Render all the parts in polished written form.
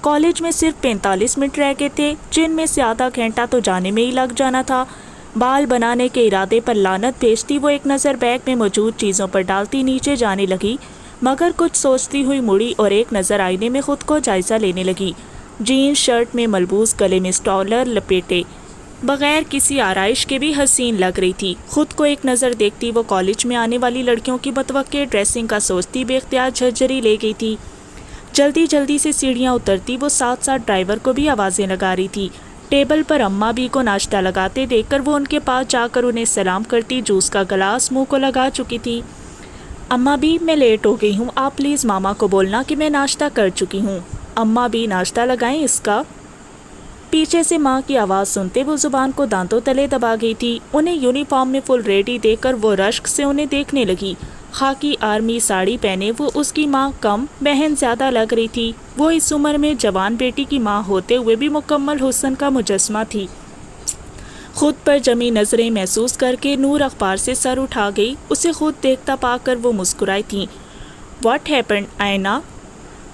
College میں صرف 45 minute رہ گئے تھے، جن میں سے آدھا گھنٹہ تو جانے میں ہی لگ جانا تھا۔ بال بنانے کے ارادے پر لعنت بھیجتی وہ ایک نظر بیگ میں موجود چیزوں پر ڈالتی نیچے جانے لگی، مگر کچھ سوچتی ہوئی مڑی اور ایک نظر آئینے میں خود کو جائزہ لینے لگی۔ جینز شرٹ میں ملبوس، گلے میں اسٹالر لپیٹے بغیر کسی آرائش کے بھی حسین لگ رہی تھی۔ خود کو ایک نظر دیکھتی وہ کالج میں آنے والی لڑکیوں کی متوقع ڈریسنگ کا سوچتی بے اختیار جھرجھری لے گئی تھی۔ جلدی جلدی سے سیڑھیاں اترتی وہ ساتھ ساتھ ڈرائیور کو بھی آوازیں لگا رہی تھی۔ ٹیبل پر اماں بھی کو ناشتہ لگاتے دیکھ کر وہ ان کے پاس جا کر انہیں سلام کرتی جوس کا گلاس منہ کو لگا چکی تھی۔ اماں بھی میں لیٹ ہو گئی ہوں، آپ پلیز ماما کو بولنا کہ میں ناشتہ کر چکی ہوں۔ اماں بھی ناشتہ لگائیں اس کا؟ پیچھے سے ماں کی آواز سنتے وہ زبان کو دانتوں تلے دبا گئی تھی۔ انہیں یونیفارم میں فل ریڈی دیکھ کر وہ رشک سے انہیں دیکھنے لگی۔ خاکی آرمی ساڑی پہنے وہ اس کی ماں کم بہن زیادہ لگ رہی تھی۔ وہ اس عمر میں جوان بیٹی کی ماں ہوتے ہوئے بھی مکمل حسن کا مجسمہ تھی۔ خود پر جمی نظریں محسوس کر کے نور اخبار سے سر اٹھا گئی۔ اسے خود دیکھتا پا کر وہ مسکرائی تھی۔ What happened Aaina?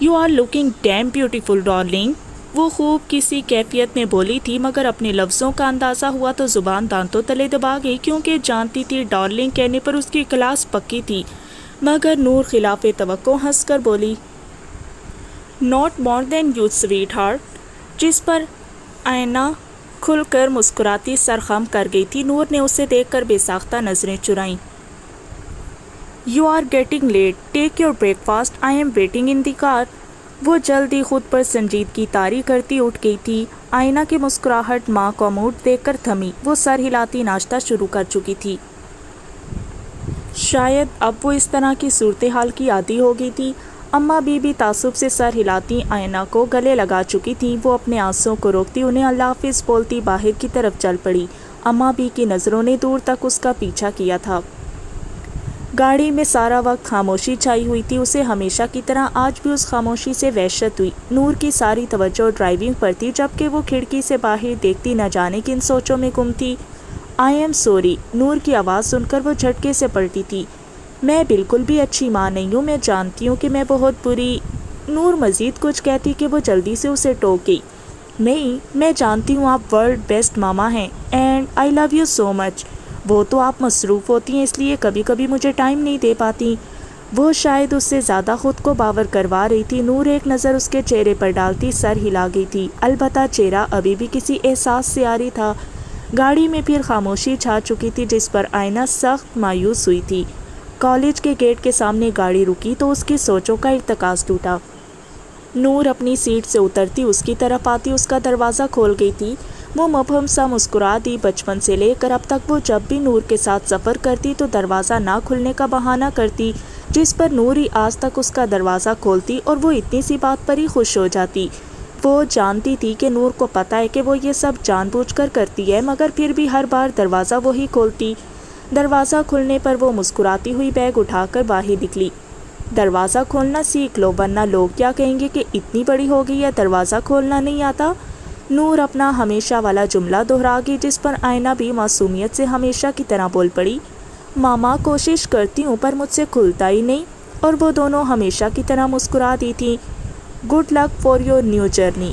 You are looking damn beautiful darling. وہ خوب کسی کیفیت میں بولی تھی، مگر اپنے لفظوں کا اندازہ ہوا تو زبان دانتوں تلے دبا گئی، کیونکہ جانتی تھی ڈارلنگ کہنے پر اس کی کلاس پکی تھی۔ مگر نور خلاف توقع ہنس کر بولی، not more than you sweetheart, جس پر آئینہ کھل کر مسکراتی سر خم کر گئی تھی۔ نور نے اسے دیکھ کر بے ساختہ نظریں چرائیں۔ You are getting late, take your breakfast, I am waiting in the car. وہ جلدی خود پر سنجیدگی طاری کرتی اٹھ گئی تھی۔ آئینہ کی مسکراہٹ ماں کو موڈ دیکھ کر تھمی۔ وہ سر ہلاتی ناشتہ شروع کر چکی تھی۔ شاید اب وہ اس طرح کی صورتحال کی عادی ہو گئی تھی۔ اماں بھی تعصب سے سر ہلاتی آئینہ کو گلے لگا چکی تھیں۔ وہ اپنے آنسوں کو روکتی انہیں اللہ حافظ بولتی باہر کی طرف چل پڑی۔ اماں بھی کی نظروں نے دور تک اس کا پیچھا کیا تھا۔ گاڑی میں سارا وقت خاموشی چھائی ہوئی تھی۔ اسے ہمیشہ کی طرح آج بھی اس خاموشی سے وحشت ہوئی۔ نور کی ساری توجہ ڈرائیونگ پر تھی، جبکہ وہ کھڑکی سے باہر دیکھتی نہ جانے کن سوچوں میں گم تھی۔ آئی ایم سوری، نور کی آواز سن کر وہ جھٹکے سے پلٹی تھی۔ میں بالکل بھی اچھی ماں نہیں ہوں، میں جانتی ہوں کہ میں بہت بری۔ نور مزید کچھ کہتی کہ وہ جلدی سے اسے ٹوک گئی۔ نہیں، میں جانتی ہوں آپ ورلڈ بیسٹ ماما ہیں، and I love you so مچ۔ وہ تو آپ مصروف ہوتی ہیں، اس لیے کبھی کبھی مجھے ٹائم نہیں دے پاتی۔ وہ شاید اس سے زیادہ خود کو باور کروا رہی تھی۔ نور ایک نظر اس کے چہرے پر ڈالتی سر ہلا گئی تھی، البتہ چہرہ ابھی بھی کسی احساس سے عاری تھا۔ گاڑی میں پھر خاموشی چھا چکی تھی، جس پر آئینہ سخت مایوس ہوئی تھی۔ کالج کے گیٹ کے سامنے گاڑی رکی تو اس کی سوچوں کا ارتکاز ٹوٹا۔ نور اپنی سیٹ سے اترتی اس کی طرف آتی اس کا دروازہ کھول گئی تھی۔ وہ مبہم سا مسکرا دی۔ بچپن سے لے کر اب تک وہ جب بھی نور کے ساتھ سفر کرتی تو دروازہ نہ کھلنے کا بہانہ کرتی، جس پر نور ہی آج تک اس کا دروازہ کھولتی اور وہ اتنی سی بات پر ہی خوش ہو جاتی۔ وہ جانتی تھی کہ نور کو پتہ ہے کہ وہ یہ سب جان بوجھ کر کرتی ہے، مگر پھر بھی ہر بار دروازہ وہی کھولتی۔ دروازہ کھلنے پر وہ مسکراتی ہوئی بیگ اٹھا کر باہر نکلی۔ دروازہ کھولنا سیکھ لو، ورنہ لوگ کیا کہیں گے کہ اتنی بڑی ہو گئی ہے دروازہ کھولنا نہیں آتا۔ نور اپنا ہمیشہ والا جملہ دہرا گئی، جس پر آئینہ بھی معصومیت سے ہمیشہ کی طرح بول پڑی، ماما کوشش کرتی ہوں پر مجھ سے کھلتا ہی نہیں۔ اور وہ دونوں ہمیشہ کی طرح مسکرا دی تھی۔ Good luck for your new journey,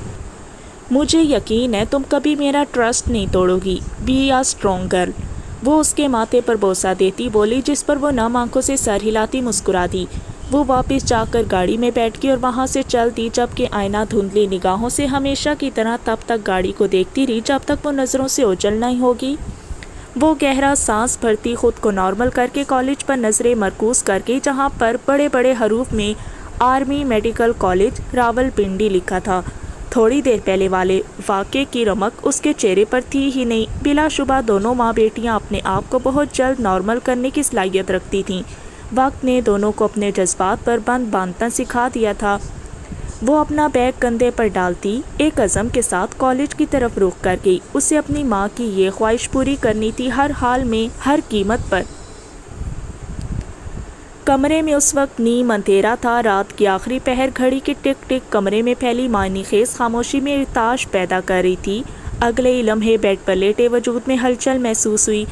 مجھے یقین ہے تم کبھی میرا ٹرسٹ نہیں توڑو گی، بی اے اسٹرانگ گرل۔ وہ اس کے ماتھے پر بوسہ دیتی بولی، جس پر وہ نم آنکھوں سے سر ہلاتی مسکرا دی۔ وہ واپس جا کر گاڑی میں بیٹھ گئی اور وہاں سے چل دی، جبکہ آئینہ دھندلی نگاہوں سے ہمیشہ کی طرح تب تک گاڑی کو دیکھتی رہی جب تک وہ نظروں سے اوجھل نہیں ہوگی۔ وہ گہرا سانس بھرتی خود کو نارمل کر کے کالج پر نظریں مرکوز کر گئی، جہاں پر بڑے بڑے حروف میں army medical college Rawal Pindi لکھا تھا۔ تھوڑی دیر پہلے والے واقعے کی رمق اس کے چہرے پر تھی ہی نہیں۔ بلا شبہ دونوں ماں بیٹیاں اپنے آپ کو بہت جلد نارمل کرنے کی صلاحیت رکھتی تھیں۔ وقت نے دونوں کو اپنے جذبات پر بند باندھنا سکھا دیا تھا۔ وہ اپنا بیگ کندھے پر ڈالتی ایک عزم کے ساتھ کالج کی طرف رخ کر گئی۔ اسے اپنی ماں کی یہ خواہش پوری کرنی تھی، ہر حال میں، ہر قیمت پر۔ کمرے میں اس وقت نیم اندھیرا تھا۔ رات کی آخری پہر گھڑی کی ٹک ٹک کمرے میں پھیلی معنی خیز خاموشی میں ارتعاش پیدا کر رہی تھی۔ اگلے ہی لمحے بیڈ پر لیٹے وجود میں ہلچل محسوس ہوئی۔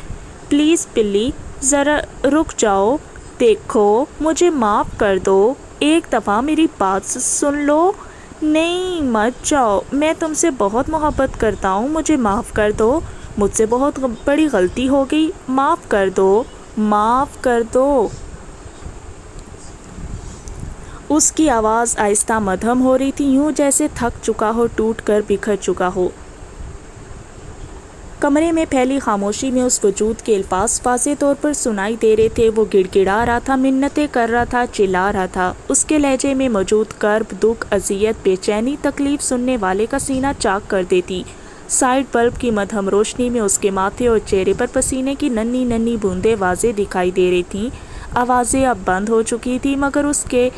پلیز پلی، ذرا رک جاؤ، دیکھو، مجھے معاف کر دو، ایک دفعہ میری بات سن لو۔ نہیں مت جاؤ، میں تم سے بہت محبت کرتا ہوں، مجھے معاف کر دو، مجھ سے بہت بڑی غلطی ہو گئی، معاف کر دو، معاف کر دو۔ اس کی آواز آہستہ مدھم ہو رہی تھی، یوں جیسے تھک چکا ہو، ٹوٹ کر بکھر چکا ہو۔ کمرے میں پھیلی خاموشی میں اس وجود کے الفاظ واضح طور پر سنائی دے رہے تھے۔ وہ گڑ گڑا رہا تھا، منتیں کر رہا تھا، چلا رہا تھا۔ اس کے لہجے میں موجود کرب، دکھ، اذیت، بے چینی، تکلیف سننے والے کا سینہ چاک کر دیتی۔ سائڈ بلب کی مدھم روشنی میں اس کے ماتھے اور چہرے پر پسینے کی ننھی ننھی بوندیں واضح دکھائی دے رہی تھیں۔ آوازیں اب بند ہو چکی تھی، مگر اس کے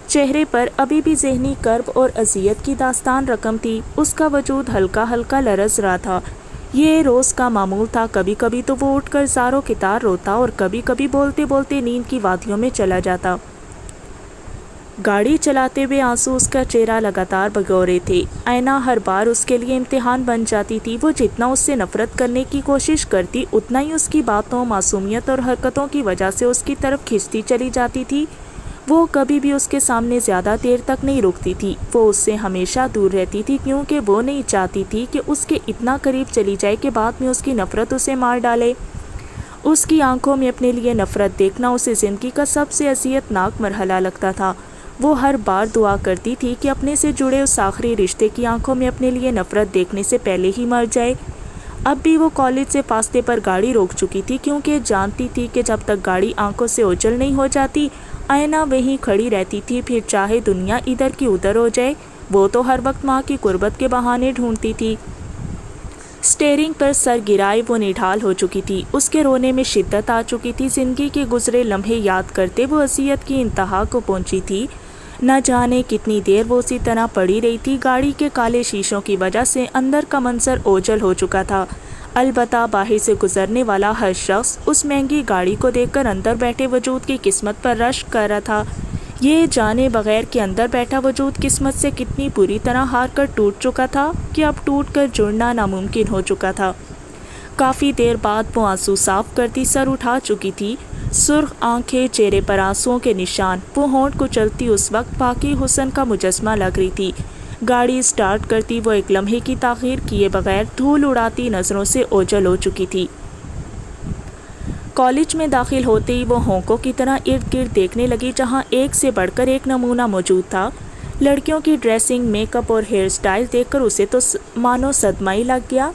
چہرے پر ابھی بھی ذہنی کرب اور اذیت کی داستان رقم تھی۔ اس کا وجود ہلکا ہلکا لرز رہا تھا۔ یہ روز کا معمول تھا، کبھی کبھی تو وہ اٹھ کر زاروں کی طرح روتا اور کبھی کبھی بولتے بولتے نیند کی وادیوں میں چلا جاتا۔ گاڑی چلاتے ہوئے آنسو اس کا چہرہ لگاتار بھگو رہے تھے۔ آئینہ ہر بار اس کے لیے امتحان بن جاتی تھی۔ وہ جتنا اس سے نفرت کرنے کی کوشش کرتی، اتنا ہی اس کی باتوں، معصومیت اور حرکتوں کی وجہ سے اس کی طرف کھنچتی چلی جاتی تھی۔ وہ کبھی بھی اس کے سامنے زیادہ دیر تک نہیں رکتی تھی۔ وہ اس سے ہمیشہ دور رہتی تھی، کیونکہ وہ نہیں چاہتی تھی کہ اس کے اتنا قریب چلی جائے کہ بعد میں اس کی نفرت اسے مار ڈالے۔ اس کی آنکھوں میں اپنے لیے نفرت دیکھنا اسے زندگی کا سب سے اذیت ناک مرحلہ لگتا تھا۔ وہ ہر بار دعا کرتی تھی کہ اپنے سے جڑے اس آخری رشتے کی آنکھوں میں اپنے لیے نفرت دیکھنے سے پہلے ہی مر جائے۔ اب بھی وہ کالج سے فاصلے پر گاڑی روک چکی تھی، کیونکہ جانتی تھی کہ جب تک گاڑی آنکھوں سے اوجھل نہیں ہو جاتی، آئینہ وہیں کھڑی رہتی تھی، پھر چاہے دنیا ادھر کی ادھر ہو جائے۔ وہ تو ہر وقت ماں کی قربت کے بہانے ڈھونڈتی تھی۔ اسٹیئرنگ پر سر گرائے وہ نڈھال ہو چکی تھی، اس کے رونے میں شدت آ چکی تھی۔ زندگی کے گزرے لمحے یاد کرتے وہ اذیت کی انتہا کو پہنچی تھی۔ نہ جانے کتنی دیر وہ اسی طرح پڑی رہی تھی۔ گاڑی کے کالے شیشوں کی وجہ سے اندر کا منظر اوجھل ہو چکا تھا، البتہ باہر سے گزرنے والا ہر شخص اس مہنگی گاڑی کو دیکھ کر اندر بیٹھے وجود کی قسمت پر رشک کر رہا تھا، یہ جانے بغیر کہ اندر بیٹھا وجود قسمت سے کتنی بری طرح ہار کر ٹوٹ چکا تھا، کہ اب ٹوٹ کر جڑنا ناممکن ہو چکا تھا۔ کافی دیر بعد وہ آنسو صاف کرتی سر اٹھا چکی تھی، سرخ آنکھیں، چہرے پر آنسوؤں کے نشان۔ وہ ہونٹ کچلتی اس وقت باقی حسن کا مجسمہ لگ رہی تھی۔ گاڑی سٹارٹ کرتی وہ ایک لمحے کی تاخیر کیے بغیر دھول اڑاتی نظروں سے اوجھل ہو چکی تھی۔ کالج میں داخل ہوتے ہی وہ ہونکوں کی طرح ارد گرد دیکھنے لگی، جہاں ایک سے بڑھ کر ایک نمونہ موجود تھا۔ لڑکیوں کی ڈریسنگ، میک اپ اور ہیئر سٹائل دیکھ کر اسے تو مانو صدمہ ہی لگ گیا۔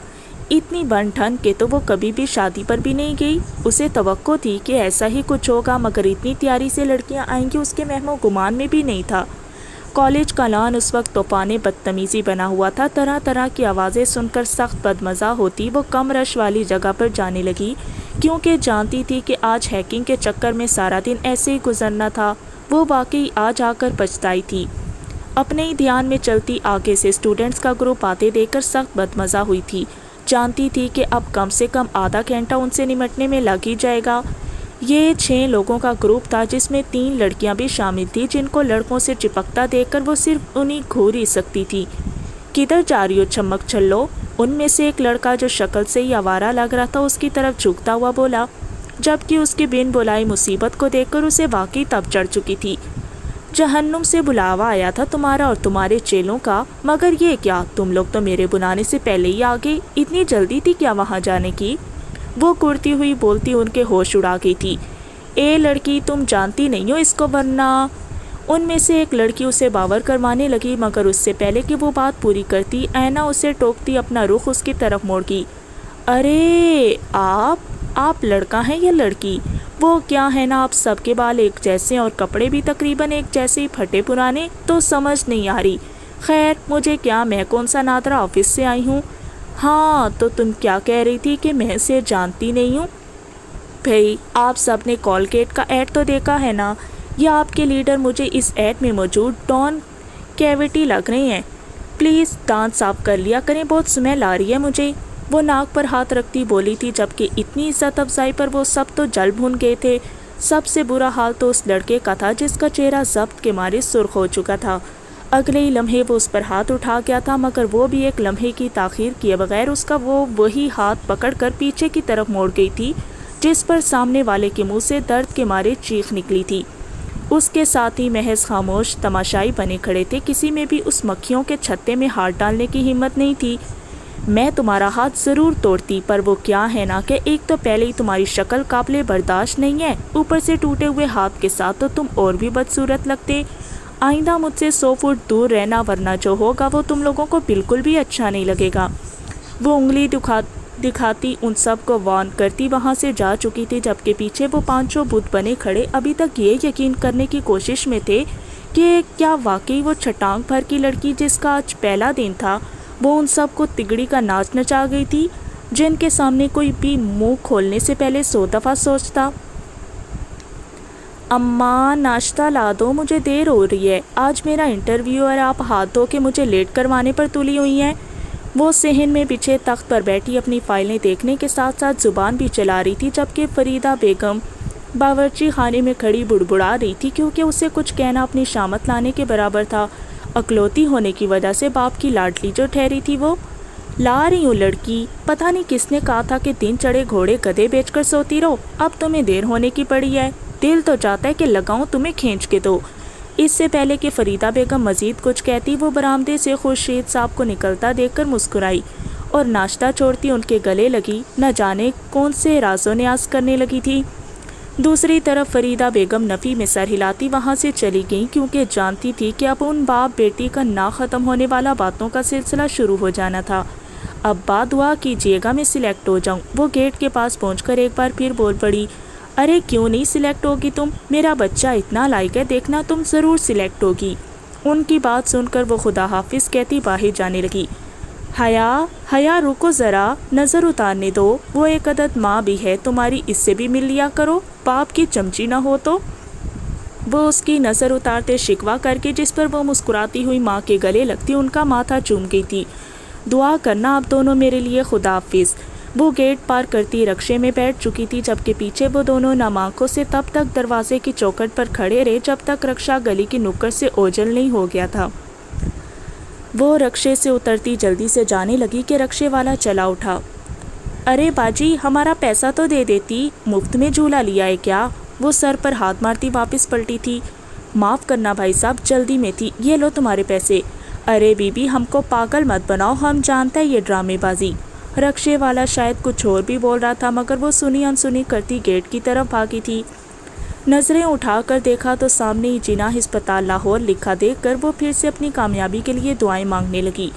اتنی بن ٹھن کے تو وہ کبھی بھی شادی پر بھی نہیں گئی۔ اسے توقع تھی کہ ایسا ہی کچھ ہوگا، مگر اتنی تیاری سے لڑکیاں آئیں گی اس کے وہم و گمان میں بھی نہیں تھا۔ کالج کا لان اس وقت طوفان بدتمیزی بنا ہوا تھا۔ طرح طرح کی آوازیں سن کر سخت بدمزہ ہوتی وہ کم رش والی جگہ پر جانے لگی، کیونکہ جانتی تھی کہ آج ہیکنگ کے چکر میں سارا دن ایسے ہی گزرنا تھا۔ وہ واقعی آج آ کر پچھتائی تھی۔ اپنے ہی دھیان میں چلتی آگے سے اسٹوڈنٹس کا گروپ آتے دیکھ کر سخت بدمزہ ہوئی تھی۔ جانتی تھی کہ اب کم سے کم آدھا گھنٹہ ان سے نمٹنے میں لگ ہی جائے گا۔ یہ 6 لوگوں کا گروپ تھا، جس میں 3 لڑکیاں بھی شامل تھیں، جن کو لڑکوں سے چپکتا دیکھ کر وہ صرف انہیں گھور ہی سکتی تھی۔ کدھر جا رہی ہو چمک چھلو؟ ان میں سے ایک لڑکا جو شکل سے ہی آوارہ لگ رہا تھا اس کی طرف جھکتا ہوا بولا، جبکہ اس کی بن بلائی مصیبت کو دیکھ کر اسے واقعی تب چڑھ چکی تھی۔ جہنم سے بلاوا آیا تھا تمہارا اور تمہارے چیلوں کا، مگر یہ کیا، تم لوگ تو میرے بلانے سے پہلے ہی آ گئے، اتنی جلدی تھی کیا وہاں جانے کی؟ وہ کرتی ہوئی بولتی ان کے ہوش اڑا گئی تھی۔ اے لڑکی، تم جانتی نہیں ہو اس کو، ورنہ… ان میں سے ایک لڑکی اسے باور کروانے لگی، مگر اس سے پہلے کہ وہ بات پوری کرتی، آئینہ اسے ٹوکتی اپنا رخ اس کی طرف موڑ گئی۔ ارے آپ لڑکا ہیں یا لڑکی؟ وہ کیا ہے نا، آپ سب کے بال ایک جیسے اور کپڑے بھی تقریباً ایک جیسے ہی پھٹے پرانے، تو سمجھ نہیں آ رہی۔ خیر مجھے کیا، میں کون سا نادرا آفس سے آئی ہوں۔ ہاں تو تم کیا کہہ رہی تھی کہ میں اسے جانتی نہیں ہوں؟ بھئی آپ سب نے کولگیٹ کا ایڈ تو دیکھا ہے نا، یا آپ کے لیڈر مجھے اس ایڈ میں موجود ڈان کیویٹی لگ رہے ہیں؟ پلیز دانت صاف کر لیا کریں، بہت سمیل آ رہی ہے مجھے۔ وہ ناک پر ہاتھ رکھتی بولی تھی، جبکہ اتنی عزت افزائی پر وہ سب تو جل بھن گئے تھے۔ سب سے برا حال تو اس لڑکے کا تھا جس کا چہرہ ضبط کے مارے سرخ ہو چکا تھا۔ اگلے ہی لمحے وہ اس پر ہاتھ اٹھا گیا تھا، مگر وہ بھی ایک لمحے کی تاخیر کیے بغیر اس کا وہی ہاتھ پکڑ کر پیچھے کی طرف موڑ گئی تھی، جس پر سامنے والے کے منہ سے درد کے مارے چیخ نکلی تھی۔ اس کے ساتھی محض خاموش تماشائی بنے کھڑے تھے، کسی میں بھی اس مکھیوں کے چھتے میں ہاتھ ڈالنے کی ہمت نہیں تھی۔ میں تمہارا ہاتھ ضرور توڑتی، پر وہ کیا ہے نا کہ ایک تو پہلے ہی تمہاری شکل قابل برداشت نہیں ہے، اوپر سے ٹوٹے ہوئے ہاتھ کے ساتھ تو تم اور بھی بدصورت لگتے۔ آئندہ مجھ سے 100 فٹ دور رہنا، ورنہ جو ہوگا وہ تم لوگوں کو بالکل بھی اچھا نہیں لگے گا۔ وہ انگلی دکھاتی ان سب کو وارن کرتی وہاں سے جا چکی تھی، جبکہ پیچھے وہ 5 بت بنے کھڑے ابھی تک یہ یقین کرنے کی کوشش میں تھے کہ کیا واقعی وہ چھٹانگ بھر کی لڑکی جس کا آج پہلا دن تھا، وہ ان سب کو تگڑی کا ناچ نچا گئی تھی، جن کے سامنے کوئی بھی منہ کھولنے سے پہلے 100 دفعہ سوچتا۔ اماں ناشتہ لا دو، مجھے دیر ہو رہی ہے، آج میرا انٹرویو اور آپ ہاتھ دھو کے مجھے لیٹ کروانے پر تلی ہوئی ہیں۔ وہ صحن میں بچھے تخت پر بیٹھی اپنی فائلیں دیکھنے کے ساتھ ساتھ زبان بھی چلا رہی تھی، جبکہ فریدہ بیگم باورچی خانے میں کھڑی بڑبڑا رہی تھی، کیونکہ اسے کچھ کہنا اپنی شامت لانے کے برابر تھا۔ اکلوتی ہونے کی وجہ سے باپ کی لاڈلی جو ٹھہری تھی، وہ لا رہی ہوں لڑکی، پتہ نہیں کس نے کہا تھا کہ دن چڑھے گھوڑے گدھے بیچ کر سوتی رہو، اب تمہیں دیر ہونے کی پڑی ہے، دل تو چاہتا ہے کہ لگاؤں تمہیں کھینچ کے دو۔ اس سے پہلے کہ فریدہ بیگم مزید کچھ کہتی، وہ برآمدے سے خورشید صاحب کو نکلتا دیکھ کر مسکرائی اور ناشتہ چھوڑتی ان کے گلے لگی، نہ جانے کون سے راز و نیاز کرنے لگی تھی۔ دوسری طرف فریدہ بیگم نفی میں سر ہلاتی وہاں سے چلی گئیں، کیونکہ جانتی تھی کہ اب ان باپ بیٹی کا نہ ختم ہونے والا باتوں کا سلسلہ شروع ہو جانا تھا۔ ابا دعا کیجیے گا میں سلیکٹ ہو جاؤں۔ وہ گیٹ کے پاس پہنچ کر ایک بار پھر بول پڑی، ارے کیوں نہیں سلیکٹ ہوگی تم، میرا بچہ اتنا لائق ہے، دیکھنا تم ضرور سلیکٹ ہوگی۔ ان کی بات سن کر وہ خدا حافظ کہتی باہر جانے لگی۔ حیا رکو ذرا، نظر اتارنے دو، وہ ایک عدد ماں بھی ہے تمہاری، اس سے بھی مل لیا کرو، باپ کی چمچی نہ ہو تو۔ وہ اس کی نظر اتارتے شکوہ کر کے، جس پر وہ مسکراتی ہوئی ماں کے گلے لگتی، ان کا ماتھا چوم گئی تھی۔ دعا کرنا آپ دونوں میرے لیے، خدا حافظ۔ وہ گیٹ پار کرتی رکشے میں بیٹھ چکی تھی، جبکہ پیچھے وہ دونوں نم آنکھوں سے تب تک دروازے کی چوکھٹ پر کھڑے رہے جب تک رکشہ گلی کی نکڑ سے اوجھل نہیں ہو گیا تھا۔ وہ رکشے سے اترتی جلدی سے جانے لگی کہ رکشے والا چلا اٹھا۔ ارے باجی، ہمارا پیسہ تو دے دیتی، مفت میں جھولا لیا ہے کیا؟ وہ سر پر ہاتھ مارتی واپس پلٹی تھی۔ معاف کرنا بھائی صاحب، جلدی میں تھی، یہ لو تمہارے پیسے۔ ارے بی بی، ہم کو پاگل مت بناؤ، ہم جانتے ہیں یہ ڈرامے بازی۔ رکشے والا شاید کچھ اور بھی بول رہا تھا، مگر وہ سنی انسنی کرتی گیٹ کی طرف بھاگی تھی۔ نظریں اٹھا کر دیکھا تو سامنے ہی جناح ہسپتال لاہور لکھا دیکھ کر وہ پھر سے اپنی کامیابی کے لیے دعائیں مانگنے لگی۔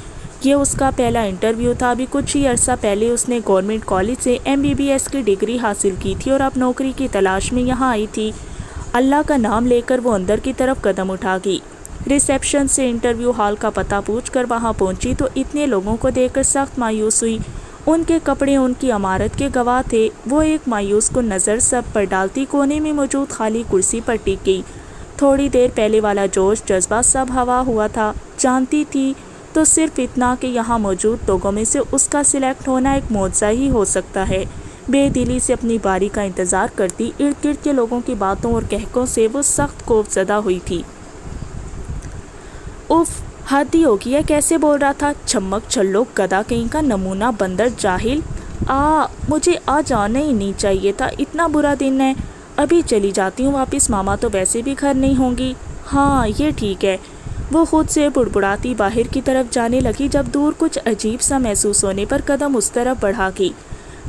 یہ اس کا پہلا انٹرویو تھا، ابھی کچھ ہی عرصہ پہلے اس نے گورنمنٹ کالج سے MBBS کی ڈگری حاصل کی تھی اور اب نوکری کی تلاش میں یہاں آئی تھی۔ اللہ کا نام لے کر وہ اندر کی طرف قدم اٹھا گئی۔ ریسیپشن سے انٹرویو ہال کا پتہ پوچھ کر وہاں پہنچی تو اتنے لوگوں کو دیکھ کر سخت مایوس ہوئی۔ ان کے کپڑے ان کی عمارت کے گواہ تھے۔ وہ ایک مایوس کن نظر سب پر ڈالتی کونے میں موجود خالی کرسی پر ٹک گئی۔ تھوڑی دیر پہلے والا جوش جذبہ سب ہوا ہوا تھا، جانتی تھی تو صرف اتنا کہ یہاں موجود لوگوں میں سے اس کا سلیکٹ ہونا ایک معجزہ ہی ہو سکتا ہے۔ بے دلی سے اپنی باری کا انتظار کرتی ارد گرد کے لوگوں کی باتوں اور کہکوں سے وہ سخت خوف زدہ ہوئی تھی۔ اف، حد ہی ہوگی ہے، کیسے بول رہا تھا، چھمک چھلو گدھا کہیں کا، نمونہ بندر، جاہل۔ مجھے آج آنا ہی نہیں چاہیے تھا، اتنا برا دن ہے، ابھی چلی جاتی ہوں واپس، ماما تو ویسے بھی گھر نہیں ہوں گی۔ ہاں یہ ٹھیک ہے۔ وہ خود سے بڑبڑاتی باہر کی طرف جانے لگی، جب دور کچھ عجیب سا محسوس ہونے پر قدم اس طرف بڑھا گئی۔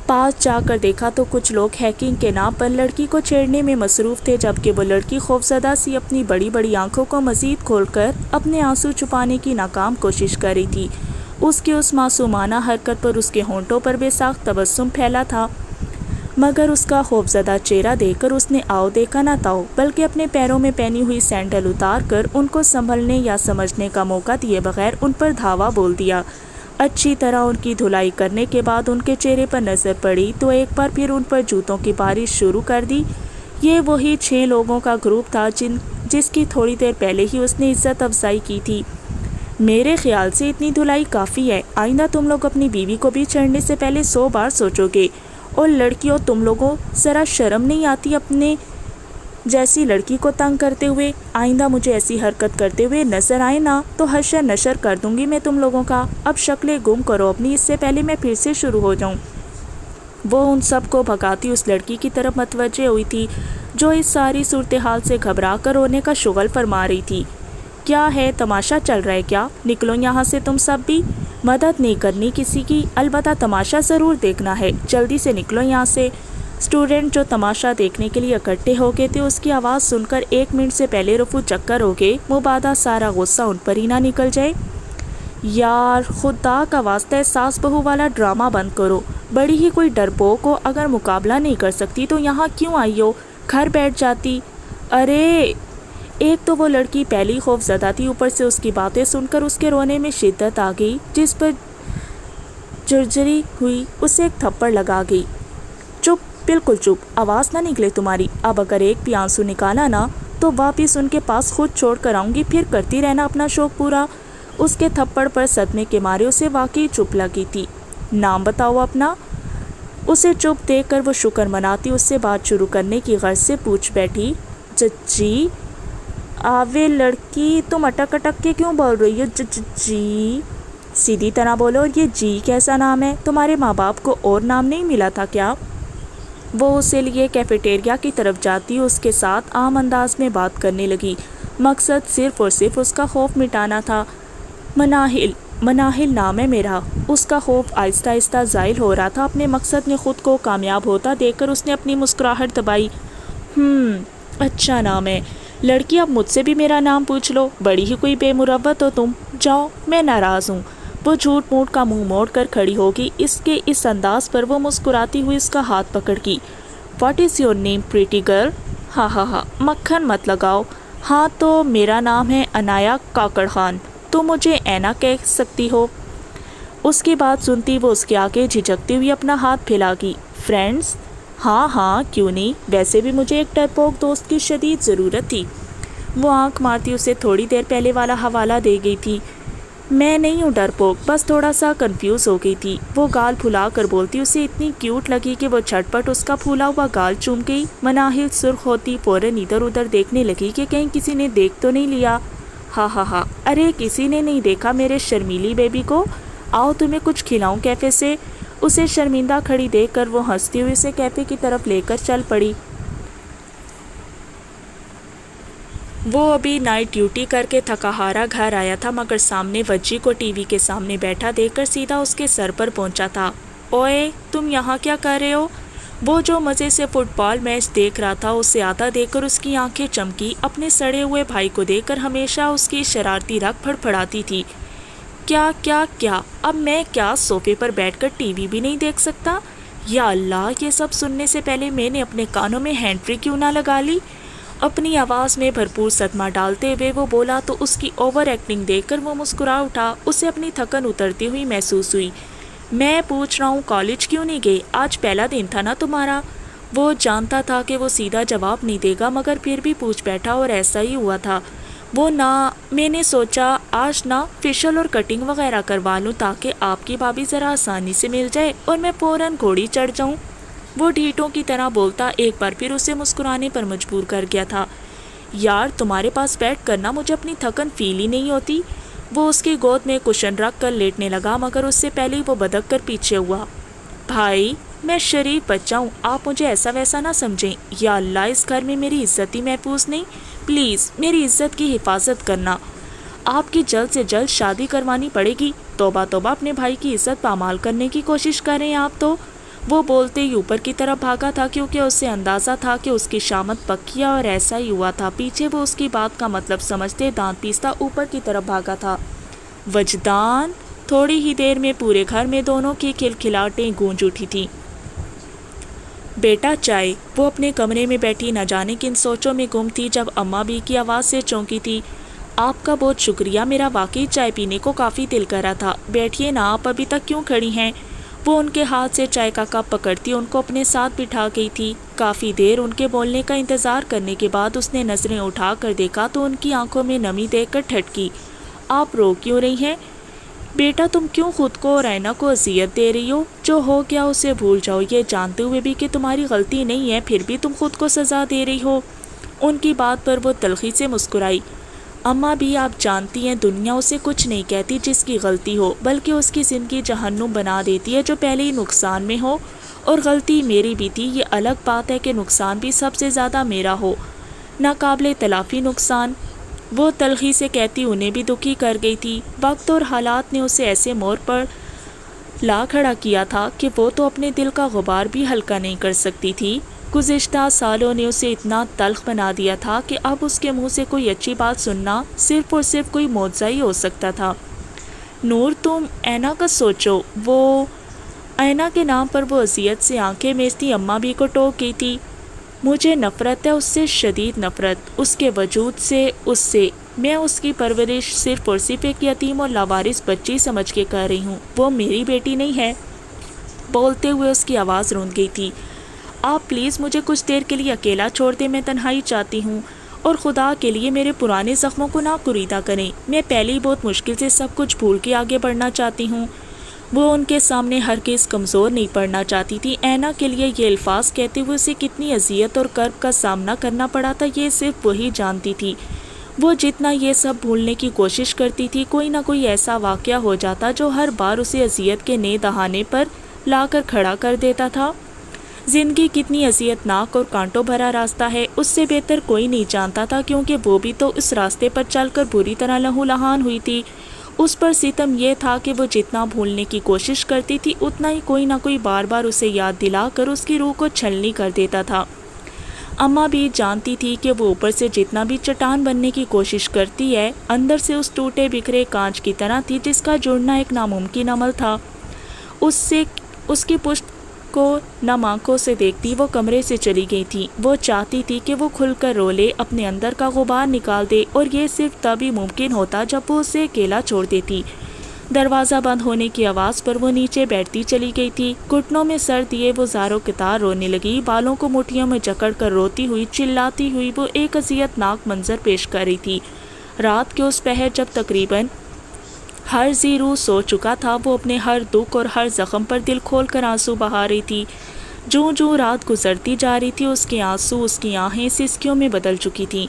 پاس جا کر دیکھا تو کچھ لوگ ہیکنگ کے نام پر لڑکی کو چھیڑنے میں مصروف تھے، جبکہ وہ لڑکی خوفزدہ سی اپنی بڑی بڑی آنکھوں کو مزید کھول کر اپنے آنسو چھپانے کی ناکام کوشش کر رہی تھی۔ اس کی اس معصومانہ حرکت پر اس کے ہونٹوں پر بے ساخت تبسم پھیلا تھا، مگر اس کا خوفزدہ چہرہ دیکھ کر اس نے آؤ دیکھا نہ تاؤ، بلکہ اپنے پیروں میں پہنی ہوئی سینڈل اتار کر ان کو سنبھلنے یا سمجھنے کا موقع دیے بغیر ان پر دھاوا بول دیا۔ اچھی طرح ان کی دھلائی کرنے کے بعد ان کے چہرے پر نظر پڑی تو ایک بار پھر ان پر جوتوں کی بارش شروع کر دی۔ یہ وہی 6 لوگوں کا گروپ تھا جس کی تھوڑی دیر پہلے ہی اس نے عزت افزائی کی تھی۔ میرے خیال سے اتنی دھلائی کافی ہے، آئندہ تم لوگ اپنی بیوی کو بھی چڑھنے سے پہلے 100 بار سوچو گے۔ اور لڑکیوں، تم لوگوں ذرا شرم نہیں آتی اپنے جیسی لڑکی کو تنگ کرتے ہوئے؟ آئندہ مجھے ایسی حرکت کرتے ہوئے نظر آئے نا تو حشر نشر کر دوں گی میں تم لوگوں کا۔ اب شکلیں گم کرو اپنی، اس سے پہلے میں پھر سے شروع ہو جاؤں۔ وہ ان سب کو بھگاتی اس لڑکی کی طرف متوجہ ہوئی تھی جو اس ساری صورتحال سے گھبرا کر رونے کا شغل فرما رہی تھی۔ کیا ہے، تماشا چل رہا ہے کیا؟ نکلو یہاں سے تم سب بھی۔ مدد نہیں کرنی کسی کی، البتہ تماشا ضرور دیکھنا ہے، جلدی سے نکلو یہاں سے۔ اسٹوڈنٹ جو تماشا دیکھنے کے لیے اکٹھے ہو گئے تھے، اس کی آواز سن کر 1 منٹ سے پہلے رفو چکر ہو گئے، مبادا سارا غصہ ان پر ہی نہ نکل جائے۔ یار خدا کا واسطہ ساس بہو والا ڈرامہ بند کرو، بڑی ہی کوئی ڈرپوک ہو، اگر مقابلہ نہیں کر سکتی تو یہاں کیوں آئی ہو، گھر بیٹھ جاتی۔ ارے ایک تو وہ لڑکی پہلی خوف زدہ تھی، اوپر سے اس کی باتیں سن کر اس کے رونے میں شدت آ گئی، جس پر جرجری ہوئی اسے ایک تھپڑ لگا گئی۔ چپ، بالکل چپ، آواز نہ نکلے تمہاری، اب اگر ایک بھی آنسو نکالا نا تو واپس ان کے پاس خود چھوڑ کر آؤں گی، پھر کرتی رہنا اپنا شوق پورا۔ اس کے تھپڑ پر صدمے کے مارے اسے واقعی چپ لگی تھی۔ نام بتاؤ اپنا۔ اسے چپ دیکھ کر وہ شکر مناتی اس سے بات شروع کرنے کی غرض سے پوچھ بیٹھی، جی آوے لڑکی، تم اٹک اٹک کے کیوں بول رہی ہو؟ جی سیدھی طرح بولو، یہ جی کیسا نام ہے؟ تمہارے ماں باپ کو اور نام نہیں ملا تھا کیا؟ وہ اسے لیے کیفیٹیریا کی طرف جاتی اس کے ساتھ عام انداز میں بات کرنے لگی، مقصد صرف اور صرف اس کا خوف مٹانا تھا۔ مناہل نام ہے میرا۔ اس کا خوف آہستہ آہستہ زائل ہو رہا تھا، اپنے مقصد میں خود کو کامیاب ہوتا دیکھ کر اس نے اپنی مسکراہٹ دبائی۔ اچھا نام ہے، لڑکی اب مجھ سے بھی میرا نام پوچھ لو، بڑی ہی کوئی بے مروت ہو تم، جاؤ میں ناراض ہوں۔ وہ جھوٹ موٹ کا منہ موڑ کر کھڑی ہوگی، اس کے اس انداز پر وہ مسکراتی ہوئی اس کا ہاتھ پکڑ کی۔ What is your name pretty girl? ہاں مکھن مت لگاؤ۔ ہاں تو میرا نام ہے عنایا کاکڑ خان، تم مجھے اینا کہہ سکتی ہو۔ اس کی بات سنتی وہ اس کے آگے جھجکتی ہوئی اپنا ہاتھ پھیلا گی۔ فرینڈز؟ ہاں کیوں نہیں، ویسے بھی مجھے ایک ڈرپوک دوست کی شدید ضرورت تھی۔ وہ آنکھ مارتی اسے تھوڑی دیر پہلے والا حوالہ دے گئی تھی۔ میں نہیں ہوں ڈرپوک، بس تھوڑا سا کنفیوز ہو گئی تھی۔ وہ گال پھلا کر بولتی، اسے اتنی کیوٹ لگی کہ وہ جھٹ پٹ اس کا پھولا ہوا گال چوم گئی۔ مناہل سرخ ہوتی فوراً ادھر ادھر دیکھنے لگی کہ کہیں کسی نے دیکھ تو نہیں لیا۔ ہاں ارے کسی نے نہیں دیکھا میرے شرمیلی بیبی کو، آؤ تمہیں کچھ کھلاؤں کیفے سے۔ اسے شرمندہ کھڑی دیکھ کر وہ ہنستی ہوئی اسے کیفے کی طرف لے کر چل پڑی۔ وہ ابھی نائٹ ڈیوٹی کر کے تھکا ہارا گھر آیا تھا، مگر سامنے وجی کو ٹی وی کے سامنے بیٹھا دیکھ کر سیدھا اس کے سر پر پہنچا تھا۔ اوئے تم یہاں کیا کر رہے ہو؟ وہ جو مزے سے فٹ بال میچ دیکھ رہا تھا، اسے آتا دیکھ کر اس کی آنکھیں چمکی۔ اپنے سڑے ہوئے بھائی کو دیکھ کر ہمیشہ اس کی شرارتی رگ پھڑپڑاتی تھی۔ کیا اب میں کیا صوفے پر بیٹھ کر ٹی وی بھی نہیں دیکھ سکتا؟ یا اللہ، یہ سب سننے سے پہلے میں نے اپنے کانوں میں ہینڈ فری کیوں نہ لگا لی؟ اپنی آواز میں بھرپور صدمہ ڈالتے ہوئے وہ بولا تو اس کی اوور ایکٹنگ دیکھ کر وہ مسکرا اٹھا۔ اسے اپنی تھکن اترتی ہوئی محسوس ہوئی۔ میں پوچھ رہا ہوں کالج کیوں نہیں گئے؟ آج پہلا دن تھا نا تمہارا؟ وہ جانتا تھا کہ وہ سیدھا جواب نہیں دے گا، مگر پھر بھی پوچھ بیٹھا اور ایسا ہی ہوا تھا۔ میں نے سوچا آج نہ فیشل اور کٹنگ وغیرہ کروا لوں تاکہ آپ کی بھابھی ذرا آسانی سے مل جائے اور میں فوراً گھوڑی چڑھ جاؤں۔ وہ ڈھیٹوں کی طرح بولتا ایک بار پھر اسے مسکرانے پر مجبور کر گیا تھا۔ یار تمہارے پاس بیٹھ کر نہ مجھے اپنی تھکن فیل ہی نہیں ہوتی۔ وہ اس کی گود میں کشن رکھ کر لیٹنے لگا، مگر اس سے پہلے ہی وہ بدک کر پیچھے ہوا۔ بھائی میں شریف بچہ ہوں، آپ مجھے ایسا ویسا نہ سمجھیں۔ یا اللہ، اس گھر میں میری عزت ہی محفوظ نہیں، پلیز میری عزت کی حفاظت کرنا۔ آپ کی جلد سے جلد شادی کروانی پڑے گی۔ توبہ اپنے بھائی کی عزت پامال کرنے کی کوشش کر رہے ہیں آپ تو۔ وہ بولتے ہی اوپر کی طرف بھاگا تھا، کیونکہ اسے اندازہ تھا کہ اس کی شامت پکی ہے، اور ایسا ہی ہوا تھا۔ پیچھے وہ اس کی بات کا مطلب سمجھتے دانت پیستا اوپر کی طرف بھاگا تھا۔ وجدان! تھوڑی ہی دیر میں پورے گھر میں دونوں کی کھلکھلاہٹیں گونج اٹھی تھیں۔ بیٹا چائے۔ وہ اپنے کمرے میں بیٹھی نہ جانے کن سوچوں میں گم تھی جب اماں بھی کی آواز سے چونکی تھی۔ آپ کا بہت شکریہ، میرا واقعی چائے پینے کو کافی دل کر رہا تھا۔ بیٹھیے نا، آپ ابھی تک کیوں کھڑی ہیں؟ وہ ان کے ہاتھ سے چائے کا کپ پکڑتی ان کو اپنے ساتھ بٹھا گئی تھی۔ کافی دیر ان کے بولنے کا انتظار کرنے کے بعد اس نے نظریں اٹھا کر دیکھا تو ان کی آنکھوں میں نمی دیکھ کر ٹھٹکی۔ آپ رو کیوں رہی ہیں؟ بیٹا تم کیوں خود کو اور رینا کو اذیت دے رہی ہو؟ جو ہو گیا اسے بھول جاؤ، یہ جانتے ہوئے بھی کہ تمہاری غلطی نہیں ہے، پھر بھی تم خود کو سزا دے رہی ہو۔ ان کی بات پر وہ تلخی سے مسکرائی۔ اماں بھی آپ جانتی ہیں دنیا اسے کچھ نہیں کہتی جس کی غلطی ہو، بلکہ اس کی زندگی جہنم بنا دیتی ہے جو پہلے ہی نقصان میں ہو، اور غلطی میری بھی تھی، یہ الگ بات ہے کہ نقصان بھی سب سے زیادہ میرا ہو، ناقابل تلافی نقصان۔ وہ تلخی سے کہتی انہیں بھی دکھی کر گئی تھی۔ وقت اور حالات نے اسے ایسے موڑ پر لا کھڑا کیا تھا کہ وہ تو اپنے دل کا غبار بھی ہلکا نہیں کر سکتی تھی۔ گزشتہ سالوں نے اسے اتنا تلخ بنا دیا تھا کہ اب اس کے منہ سے کوئی اچھی بات سننا صرف اور صرف کوئی معجزہ ہی ہو سکتا تھا۔ نور، تم اینا کا سوچو۔ وہ اینا کے نام پر وہ اذیت سے آنکھیں میچتی اماں بھی کو ٹوک گئی تھی۔ مجھے نفرت ہے اس سے، شدید نفرت، اس کے وجود سے، اس سے۔ میں اس کی پرورش صرف اور صرف ایک یتیم اور لاوارث بچی سمجھ کے کر رہی ہوں، وہ میری بیٹی نہیں ہے۔ بولتے ہوئے اس کی آواز روند گئی تھی۔ آپ پلیز مجھے کچھ دیر کے لیے اکیلا چھوڑ دیں، میں تنہائی چاہتی ہوں، اور خدا کے لیے میرے پرانے زخموں کو نہ کریدہ کریں۔ میں پہلے ہی بہت مشکل سے سب کچھ بھول کے آگے بڑھنا چاہتی ہوں۔ وہ ان کے سامنے ہرگز کمزور نہیں پڑنا چاہتی تھی۔ اینا کے لیے یہ الفاظ کہتے ہوئے اسے کتنی اذیت اور کرب کا سامنا کرنا پڑا تھا، یہ صرف وہی جانتی تھی۔ وہ جتنا یہ سب بھولنے کی کوشش کرتی تھی، کوئی نہ کوئی ایسا واقعہ ہو جاتا جو ہر بار اسے اذیت کے نئے دہانے پر لا کر کھڑا کر دیتا تھا۔ زندگی کتنی اذیت ناک اور کانٹوں بھرا راستہ ہے، اس سے بہتر کوئی نہیں جانتا تھا، کیونکہ وہ بھی تو اس راستے پر چل کر بری طرح لہو لہان ہوئی تھی۔ اس پر ستم یہ تھا کہ وہ جتنا بھولنے کی کوشش کرتی تھی، اتنا ہی کوئی نہ کوئی بار بار اسے یاد دلا کر اس کی روح کو چھلنی کر دیتا تھا۔ اماں بھی جانتی تھی کہ وہ اوپر سے جتنا بھی چٹان بننے کی کوشش کرتی ہے، اندر سے اس ٹوٹے بکھرے کانچ کی طرح تھی جس کا جڑنا ایک ناممکن عمل تھا۔ اس کی پشت کو نم آنکھوں سے دیکھتی وہ کمرے سے چلی گئی تھی۔ وہ چاہتی تھی کہ وہ کھل کر رو لے، اپنے اندر کا غبار نکال دے، اور یہ صرف تب ہی ممکن ہوتا جب وہ اسے اکیلا چھوڑ دیتی۔ دروازہ بند ہونے کی آواز پر وہ نیچے بیٹھتی چلی گئی تھی۔ گھٹنوں میں سر دیے وہ زاروں قطار رونے لگی، بالوں کو مٹھیوں میں جکڑ کر روتی ہوئی، چلاتی ہوئی وہ ایک اذیت ناک منظر پیش کر رہی تھی۔ رات کے اس پہر جب تقریباً ہر ذی روح سو چکا تھا، وہ اپنے ہر دکھ اور ہر زخم پر دل کھول کر آنسو بہا رہی تھی۔ جوں جوں رات گزرتی جا رہی تھی، اس کے آنسو، اس کی آہیں سسکیوں میں بدل چکی تھیں۔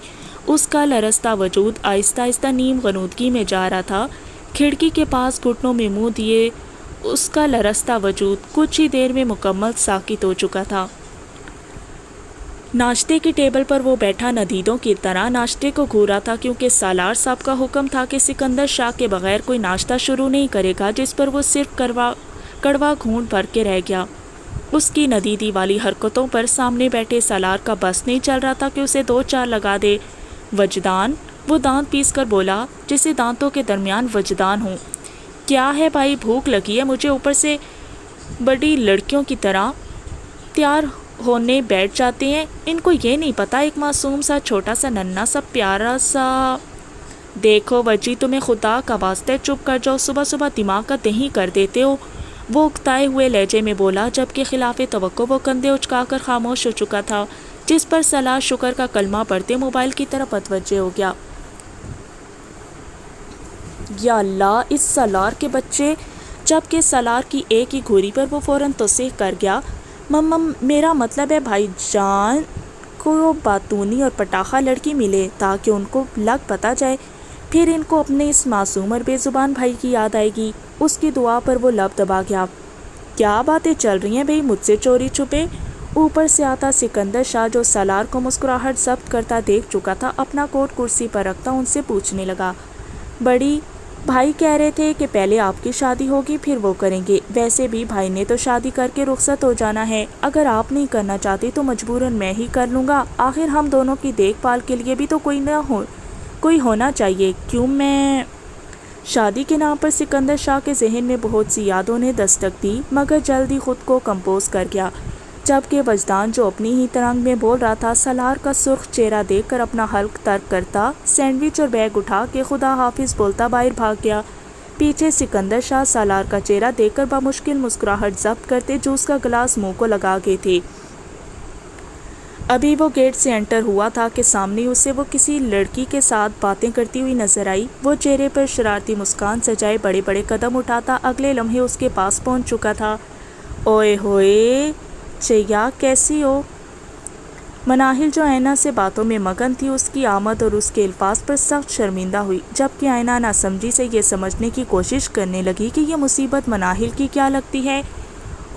اس کا لرزتا وجود آہستہ آہستہ نیم غنودگی میں جا رہا تھا۔ کھڑکی کے پاس گھٹنوں میں منہ دیے اس کا لرزتا وجود کچھ ہی دیر میں مکمل ساکت ہو چکا تھا۔ ناشتے کی ٹیبل پر وہ بیٹھا ندیدوں کی طرح ناشتے کو گھورا تھا، کیونکہ سالار صاحب کا حکم تھا کہ سکندر شاہ کے بغیر کوئی ناشتہ شروع نہیں کرے گا، جس پر وہ صرف کڑوا گھونٹ بھر کے رہ گیا۔ اس کی ندیدی والی حرکتوں پر سامنے بیٹھے سالار کا بس نہیں چل رہا تھا کہ اسے دو چار لگا دے۔ وجدان، وہ دانت پیس کر بولا، جسے دانتوں کے درمیان وجدان ہوں۔ کیا ہے بھائی، بھوک لگی ہے مجھے، اوپر سے بڑی لڑکیوں کی طرح تیار ہونے بیٹھ جاتے ہیں۔ ان کو یہ نہیں پتا ایک معصوم سا چھوٹا سا ننھا سا پیارا سا۔ دیکھو وجی، تمہیں خدا کا واسطہ چپ کر جاؤ، صبح صبح دماغ کا دہی کر دیتے ہو، وہ اکتائے ہوئے لہجے میں بولا، جبکہ خلاف توقع وہ کندھے اچکا کر خاموش ہو چکا تھا، جس پر سالار شکر کا کلمہ پڑھتے موبائل کی طرف متوجہ ہو گیا۔ یا اللہ، اس سالار کے بچے! جبکہ سالار کی ایک ہی گھوری پر وہ فوراً تصدیق کر گیا۔ میرا مطلب ہے بھائی جان کو باتونی اور پٹاخہ لڑکی ملے تاکہ ان کو لگ پتا جائے، پھر ان کو اپنے اس معصوم اور بے زبان بھائی کی یاد آئے گی۔ اس کی دعا پر وہ لب دبا گیا۔ کیا باتیں چل رہی ہیں بھئی مجھ سے چوری چھپے؟ اوپر سے آتا سکندر شاہ، جو سالار کو مسکراہٹ ضبط کرتا دیکھ چکا تھا، اپنا کوٹ کرسی پر رکھتا ان سے پوچھنے لگا، بڑی بھائی کہہ رہے تھے کہ پہلے آپ کی شادی ہوگی پھر وہ کریں گے۔ ویسے بھی بھائی نے تو شادی کر کے رخصت ہو جانا ہے، اگر آپ نہیں کرنا چاہتی تو مجبوراً میں ہی کر لوں گا، آخر ہم دونوں کی دیکھ بھال کے لیے بھی تو کوئی ہونا چاہیے، کیوں؟ میں شادی کے نام پر سکندر شاہ کے ذہن میں بہت سی یادوں نے دستک دی، مگر جلدی خود کو کمپوز کر گیا، جبکہ وجدان جو اپنی ہی ترنگ میں بول رہا تھا، سالار کا سرخ چہرہ دیکھ کر اپنا حلق ترک کرتا، سینڈوچ اور بیگ اٹھا کے خدا حافظ بولتا باہر بھاگ گیا۔ پیچھے سکندر شاہ سالار کا چہرہ دیکھ کر بمشکل مسکراہٹ ضبط کرتے جوس کا گلاس منہ کو لگا گئے تھے۔ ابھی وہ گیٹ سے انٹر ہوا تھا کہ سامنے اسے وہ کسی لڑکی کے ساتھ باتیں کرتی ہوئی نظر آئی۔ وہ چہرے پر شرارتی مسکان سجائے بڑے بڑے قدم اٹھاتا اگلے لمحے اس کے پاس پہنچ چکا تھا۔ اوئے ہوئے چیا، کیسی ہو؟ مناہل جو اینا سے باتوں میں مگن تھی، اس کی آمد اور اس کے الفاظ پر سخت شرمندہ ہوئی، جبکہ اینا ناسمجھی سے یہ سمجھنے کی کوشش کرنے لگی کہ یہ مصیبت مناہل کی کیا لگتی ہے۔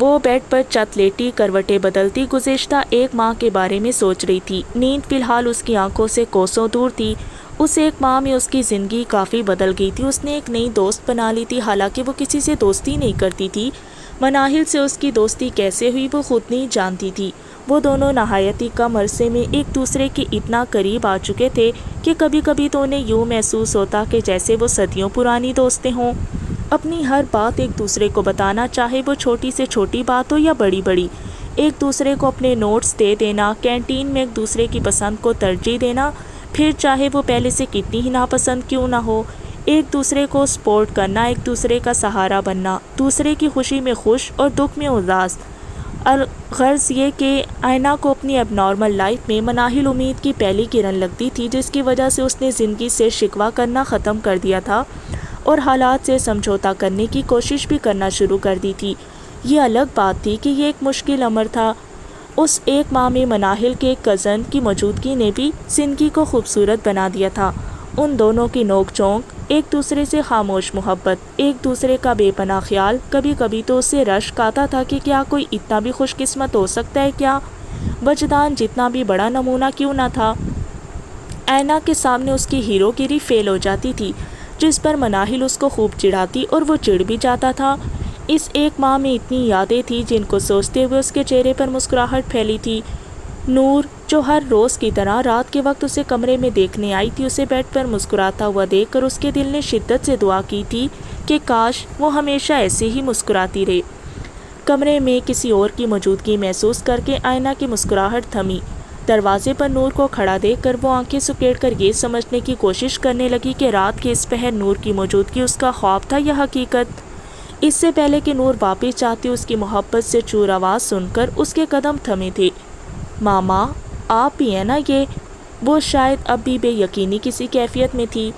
وہ بیڈ پر چت لیٹی کروٹیں بدلتی گزشتہ 1 ماہ کے بارے میں سوچ رہی تھی۔ نیند فی الحال اس کی آنکھوں سے کوسوں دور تھی۔ اس 1 ماہ میں اس کی زندگی کافی بدل گئی تھی۔ اس نے ایک نئی دوست بنا لی تھی، حالانکہ وہ کسی سے دوستی نہیں کرتی تھی۔ مناہل سے اس کی دوستی کیسے ہوئی وہ خود نہیں جانتی تھی۔ وہ دونوں نہایت ہی کم عرصے میں ایک دوسرے کے اتنا قریب آ چکے تھے کہ کبھی کبھی تو انہیں یوں محسوس ہوتا کہ جیسے وہ صدیوں پرانی دوستیں ہوں، اپنی ہر بات ایک دوسرے کو بتانا، چاہے وہ چھوٹی سے چھوٹی بات ہو یا بڑی بڑی، ایک دوسرے کو اپنے نوٹس دے دینا، کینٹین میں ایک دوسرے کی پسند کو ترجیح دینا، پھر چاہے وہ پہلے سے کتنی ہی ناپسند کیوں نہ ہو، ایک دوسرے کو سپورٹ کرنا، ایک دوسرے کا سہارا بننا، دوسرے کی خوشی میں خوش اور دکھ میں اداس۔ غرض یہ کہ آئینہ کو اپنی اب نارمل لائف میں مناہل امید کی پہلی کرن لگتی تھی، جس کی وجہ سے اس نے زندگی سے شکوہ کرنا ختم کر دیا تھا اور حالات سے سمجھوتا کرنے کی کوشش بھی کرنا شروع کر دی تھی۔ یہ الگ بات تھی کہ یہ ایک مشکل امر تھا۔ اس 1 ماہ میں مناہل کے کزن کی موجودگی نے بھی زندگی کو خوبصورت بنا دیا تھا۔ ان دونوں کی نوک جھونک، ایک دوسرے سے خاموش محبت، ایک دوسرے کا بے پناہ خیال، کبھی کبھی تو اسے رشک آتا تھا کہ کیا کوئی اتنا بھی خوش قسمت ہو سکتا ہے، کیا وجدان جتنا بھی بڑا نمونہ کیوں نہ تھا۔ آئینہ کے سامنے اس کی ہیرو گیری فیل ہو جاتی تھی، جس پر مناہل اس کو خوب چڑھاتی اور وہ چڑھ بھی جاتا تھا۔ اس 1 ماہ میں اتنی یادیں تھیں جن کو سوچتے ہوئے اس کے چہرے پر مسکراہٹ پھیلی تھی۔ نور، جو ہر روز کی طرح رات کے وقت اسے کمرے میں دیکھنے آئی تھی، اسے بیڈ پر مسکراتا ہوا دیکھ کر اس کے دل نے شدت سے دعا کی تھی کہ کاش وہ ہمیشہ ایسے ہی مسکراتی رہے۔ کمرے میں کسی اور کی موجودگی محسوس کر کے آئینہ کی مسکراہٹ تھمی۔ دروازے پر نور کو کھڑا دیکھ کر وہ آنکھیں سکیڑ کر یہ سمجھنے کی کوشش کرنے لگی کہ رات کے اس پہر نور کی موجودگی اس کا خواب تھا یا حقیقت۔ اس سے پہلے کہ نور واپس جاتی، اس کی محبت سے چور آواز سن کر اس کے قدم تھمے تھے۔ ماما، آپ ہی ہیں نا یہ؟ وہ شاید اب بھی بے یقینی کسی کیفیت میں تھی۔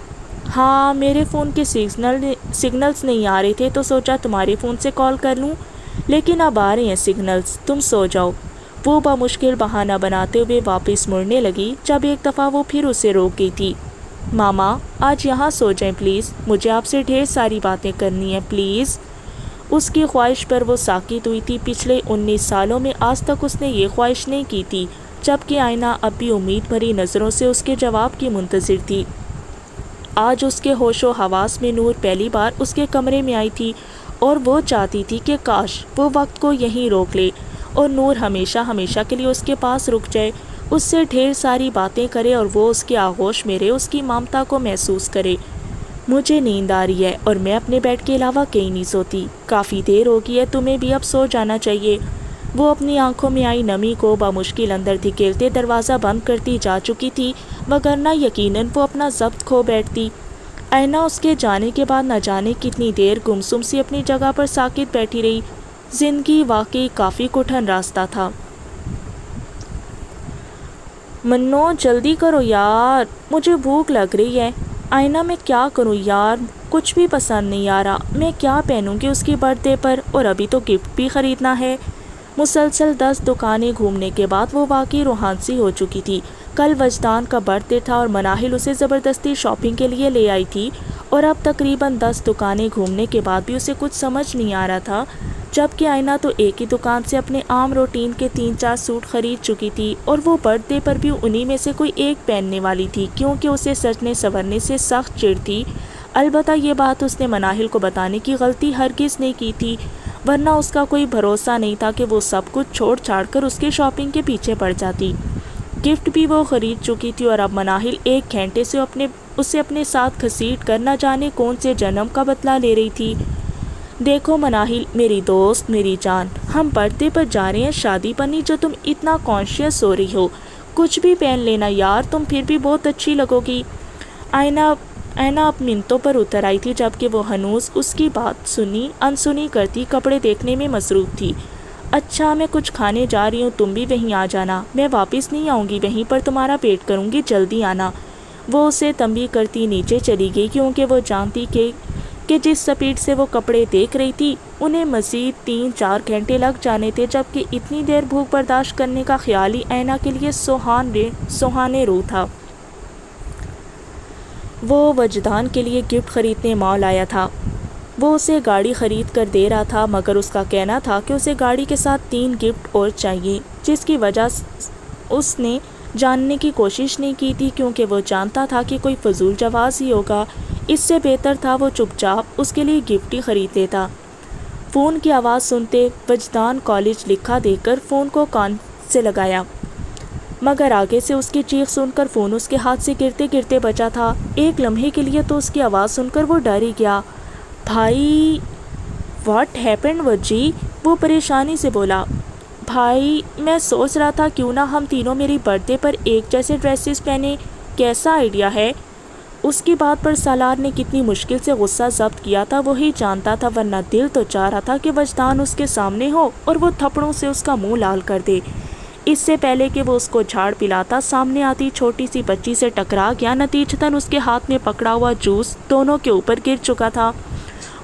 ہاں، میرے فون کے سگنلز نہیں آ رہے تھے تو سوچا تمہارے فون سے کال کر لوں، لیکن اب آ رہے ہیں سگنلز، تم سو جاؤ۔ وہ بمشکل بہانہ بناتے ہوئے واپس مڑنے لگی، جب ایک دفعہ وہ پھر اسے روک گئی تھی۔ ماما، آج یہاں سو جائیں پلیز، مجھے آپ سے ڈھیر ساری باتیں کرنی ہیں پلیز۔ اس کی خواہش پر وہ ساکت ہوئی تھی۔ پچھلے 19 سالوں میں آج تک اس نے یہ خواہش نہیں کی تھی، جبکہ آئینہ اب بھی امید بھری نظروں سے اس کے جواب کی منتظر تھی۔ آج اس کے ہوش و حواس میں نور پہلی بار اس کے کمرے میں آئی تھی اور وہ چاہتی تھی کہ کاش وہ وقت کو یہیں روک لے اور نور ہمیشہ ہمیشہ کے لیے اس کے پاس رک جائے، اس سے ڈھیر ساری باتیں کرے اور وہ اس کے آغوش میں رہے، اس کی ممتا کو محسوس کرے۔ مجھے نیند آ رہی ہے اور میں اپنے بیڈ کے علاوہ کہیں نہیں سوتی، کافی دیر ہو گئی ہے، تمہیں بھی اب سو جانا چاہیے۔ وہ اپنی آنکھوں میں آئی نمی کو بمشکل اندر دھکیلتے دروازہ بند کرتی جا چکی تھی، وگرنہ یقیناً وہ اپنا ضبط کھو بیٹھتی۔ آئینہ اس کے جانے کے بعد نہ جانے کتنی دیر گمسم سی اپنی جگہ پر ساکت بیٹھی رہی۔ زندگی واقعی کافی کٹھن راستہ تھا۔ منو، جلدی کرو یار، مجھے بھوک لگ رہی ہے۔ آئینہ، میں کیا کروں یار، کچھ بھی پسند نہیں آ رہا، میں کیا پہنوں گی اس کی برتھ ڈے پر، اور ابھی تو گفٹ بھی خریدنا ہے۔ مسلسل 10 دکانیں گھومنے کے بعد وہ واقعی روحان سی ہو چکی تھی۔ کل وجدان کا برتھ ڈے تھا اور مناہل اسے زبردستی شاپنگ کے لیے لے آئی تھی، اور اب تقریباً 10 دکانیں گھومنے کے بعد بھی اسے کچھ سمجھ نہیں آ رہا تھا، جبکہ آئینہ تو ایک ہی دکان سے اپنے عام روٹین کے 3-4 سوٹ خرید چکی تھی، اور وہ برتھ ڈے پر بھی انہی میں سے کوئی ایک پہننے والی تھی، کیونکہ اسے سجنے سنورنے سے سخت چڑ تھی۔ البتہ یہ بات اس نے مناہل کو بتانے کی غلطی ہرگز نہیں کی تھی، ورنہ اس کا کوئی بھروسہ نہیں تھا کہ وہ سب کچھ چھوڑ چھاڑ کر اس کے شاپنگ کے پیچھے پڑ جاتی۔ گفٹ بھی وہ خرید چکی تھی اور اب مناہل 1 گھنٹے سے اسے اپنے ساتھ گھسیٹ کر نہ جانے کون سے جنم کا بدلہ لے رہی تھی۔ دیکھو مناہل، میری دوست، میری جان، ہم برتھ ڈے پر جا رہے ہیں، شادی پر نہیں جو تم اتنا کانشیس ہو رہی ہو۔ کچھ بھی پہن لینا یار، تم پھر بھی بہت اچھی لگو گی۔ آئینہ اب منتوں پر اتر آئی تھی، جبکہ وہ ہنوز اس کی بات انسنی کرتی کپڑے دیکھنے میں مصروف تھی۔ اچھا، میں کچھ کھانے جا رہی ہوں، تم بھی وہیں آ جانا، میں واپس نہیں آؤں گی، وہیں پر تمہارا پیٹ کروں گی، جلدی آنا۔ وہ اسے تنبیہ کرتی نیچے چلی گئی، کیونکہ وہ جانتی کہ جس سپیڈ سے وہ کپڑے دیکھ رہی تھی انہیں مزید 3-4 گھنٹے لگ جانے تھے، جبکہ اتنی دیر بھوک برداشت کرنے کا خیال ہی آئینہ کے لیے سوہانے روح تھا۔ وہ وجدان کے لیے گفٹ خریدنے مال آیا تھا۔ وہ اسے گاڑی خرید کر دے رہا تھا، مگر اس کا کہنا تھا کہ اسے گاڑی کے ساتھ 3 گفٹ اور چاہیے، جس کی وجہ اس نے جاننے کی کوشش نہیں کی تھی کیونکہ وہ جانتا تھا کہ کوئی فضول جواز ہی ہوگا۔ اس سے بہتر تھا وہ چپ چاپ اس کے لیے گفٹ ہی خرید لیتا۔ فون کی آواز سنتے وجدان کالج لکھا دیکھ کر فون کو کان سے لگایا، مگر آگے سے اس کی چیخ سن کر فون اس کے ہاتھ سے گرتے گرتے بچا تھا۔ ایک لمحے کے لیے تو اس کی آواز سن کر وہ ڈر ہی گیا۔ بھائی واٹ ہیپنڈ وجی؟ وہ پریشانی سے بولا۔ بھائی میں سوچ رہا تھا کیوں نہ ہم تینوں میری برتھ ڈے پر ایک جیسے ڈریسز پہنے، کیسا آئیڈیا ہے؟ اس کی بات پر سالار نے کتنی مشکل سے غصہ ضبط کیا تھا وہی جانتا تھا، ورنہ دل تو چاہ رہا تھا کہ وجدان اس کے سامنے ہو اور وہ تھپڑوں سے اس کا منہ لال کر دے۔ اس سے پہلے کہ وہ اس کو جھاڑ پلاتا، سامنے آتی چھوٹی سی بچی سے ٹکرا گیا، نتیجتاً اس کے ہاتھ میں پکڑا ہوا جوس دونوں کے اوپر گر چکا تھا۔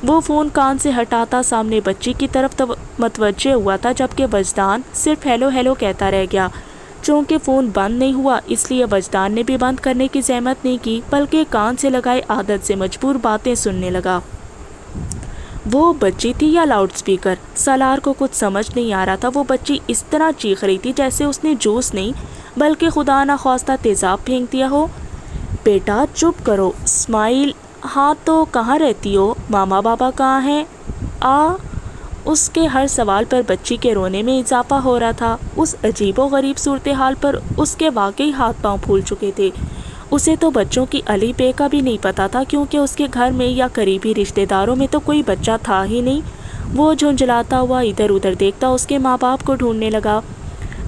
وہ فون کان سے ہٹاتا سامنے بچی کی طرف متوجہ ہوا تھا، جبکہ وجدان صرف ہیلو ہیلو کہتا رہ گیا۔ چونکہ فون بند نہیں ہوا اس لیے وجدان نے بھی بند کرنے کی زحمت نہیں کی، بلکہ کان سے لگائے عادت سے مجبور باتیں سننے لگا۔ وہ بچی تھی یا لاؤڈ سپیکر؟ سالار کو کچھ سمجھ نہیں آ رہا تھا۔ وہ بچی اس طرح چیخ رہی تھی جیسے اس نے جوس نہیں بلکہ خدا نخواستہ تیزاب پھینک دیا ہو۔ بیٹا چپ کرو، اسماعیل۔ ہاں تو کہاں رہتی ہو؟ ماما بابا کہاں ہیں؟ اس کے ہر سوال پر بچی کے رونے میں اضافہ ہو رہا تھا۔ اس عجیب و غریب صورتحال پر اس کے واقعی ہاتھ پاؤں پھول چکے تھے۔ اسے تو بچوں کی الف بے کا بھی نہیں پتا تھا کیونکہ اس کے گھر میں یا قریبی رشتہ داروں میں تو کوئی بچہ تھا ہی نہیں۔ وہ جھنجھلاتا ہوا ادھر ادھر دیکھتا اس کے ماں باپ کو ڈھونڈنے لگا،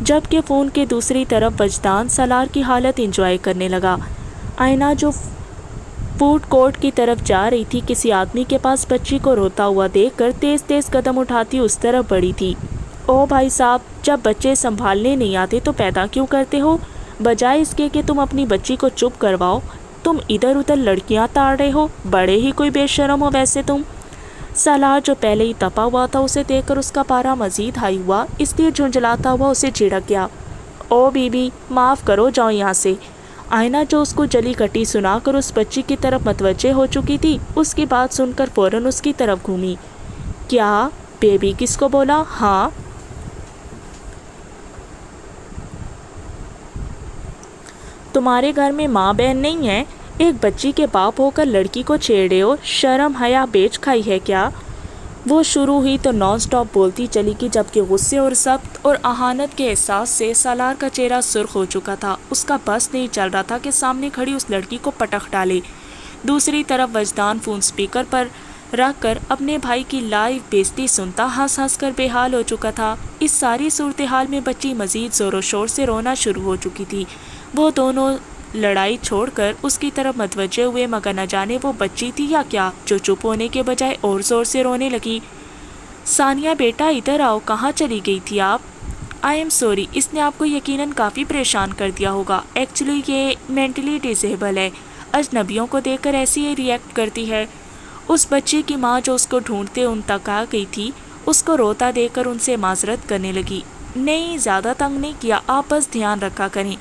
جبکہ فون کے دوسری طرف وجدان سالار کی حالت انجوائے کرنے لگا۔ آئینہ جو فوڈ کورٹ کی طرف جا رہی تھی کسی آدمی کے پاس بچی کو روتا ہوا دیکھ کر تیز تیز قدم اٹھاتی اس طرف بڑھی تھی۔ او بھائی صاحب، جب بچے سنبھالنے نہیں آتے تو پیدا کیوں کرتے ہو؟ بجائے اس کے کہ تم اپنی بچی کو چپ کرواؤ، تم ادھر ادھر لڑکیاں تاڑ رہے ہو۔ بڑے ہی کوئی بے شرم ہو ویسے تم۔ سالار جو پہلے ہی تپا ہوا تھا اسے دیکھ کر اس کا پارا مزید ہائی ہوا، اس لیے جھنجھلاتا ہوا اسے جھڑک گیا۔ او بی بی معاف کرو، جاؤ یہاں سے۔ آئینہ جو اس کو جلی کٹی سنا کر اس بچی کی طرف متوجہ ہو چکی تھی، اس کی بات سن کر فوراً اس کی طرف گھومی۔ کیا بیبی کس کو بولا؟ ہاں تمہارے گھر میں ماں بہن نہیں ہے؟ ایک بچی کے باپ ہو کر لڑکی کو چھیڑے ہو، شرم حیا بیچ کھائی ہے کیا؟ وہ شروع ہوئی تو نان سٹاپ بولتی چلی گئی، جبکہ غصے اور ضبط اور اہانت کے احساس سے سالار کا چہرہ سرخ ہو چکا تھا۔ اس کا بس نہیں چل رہا تھا کہ سامنے کھڑی اس لڑکی کو پٹخ ڈالے۔ دوسری طرف وجدان فون سپیکر پر رکھ کر اپنے بھائی کی لائیو بےعزتی سنتا ہنس ہنس کر بے حال ہو چکا تھا۔ اس ساری صورتحال میں بچی مزید زور و شور سے رونا شروع ہو چکی تھی۔ وہ دونوں لڑائی چھوڑ کر اس کی طرف متوجہ ہوئے، مگر نہ جانے وہ بچی تھی یا کیا جو چپ ہونے کے بجائے اور زور سے رونے لگی۔ ثانیہ بیٹا ادھر آؤ، کہاں چلی گئی تھی آپ؟ آئی ایم سوری، اس نے آپ کو یقیناً کافی پریشان کر دیا ہوگا۔ ایکچولی یہ مینٹلی ڈسیبل ہے، اجنبیوں کو دیکھ کر ایسی ہی ریئیکٹ کرتی ہے۔ اس بچی کی ماں جو اس کو ڈھونڈتے ان تک آ گئی تھی، اس کو روتا دیکھ کر ان سے معذرت کرنے لگی۔ نہیں، زیادہ تنگ نہیں کیا، آپ بس دھیان رکھا کریں۔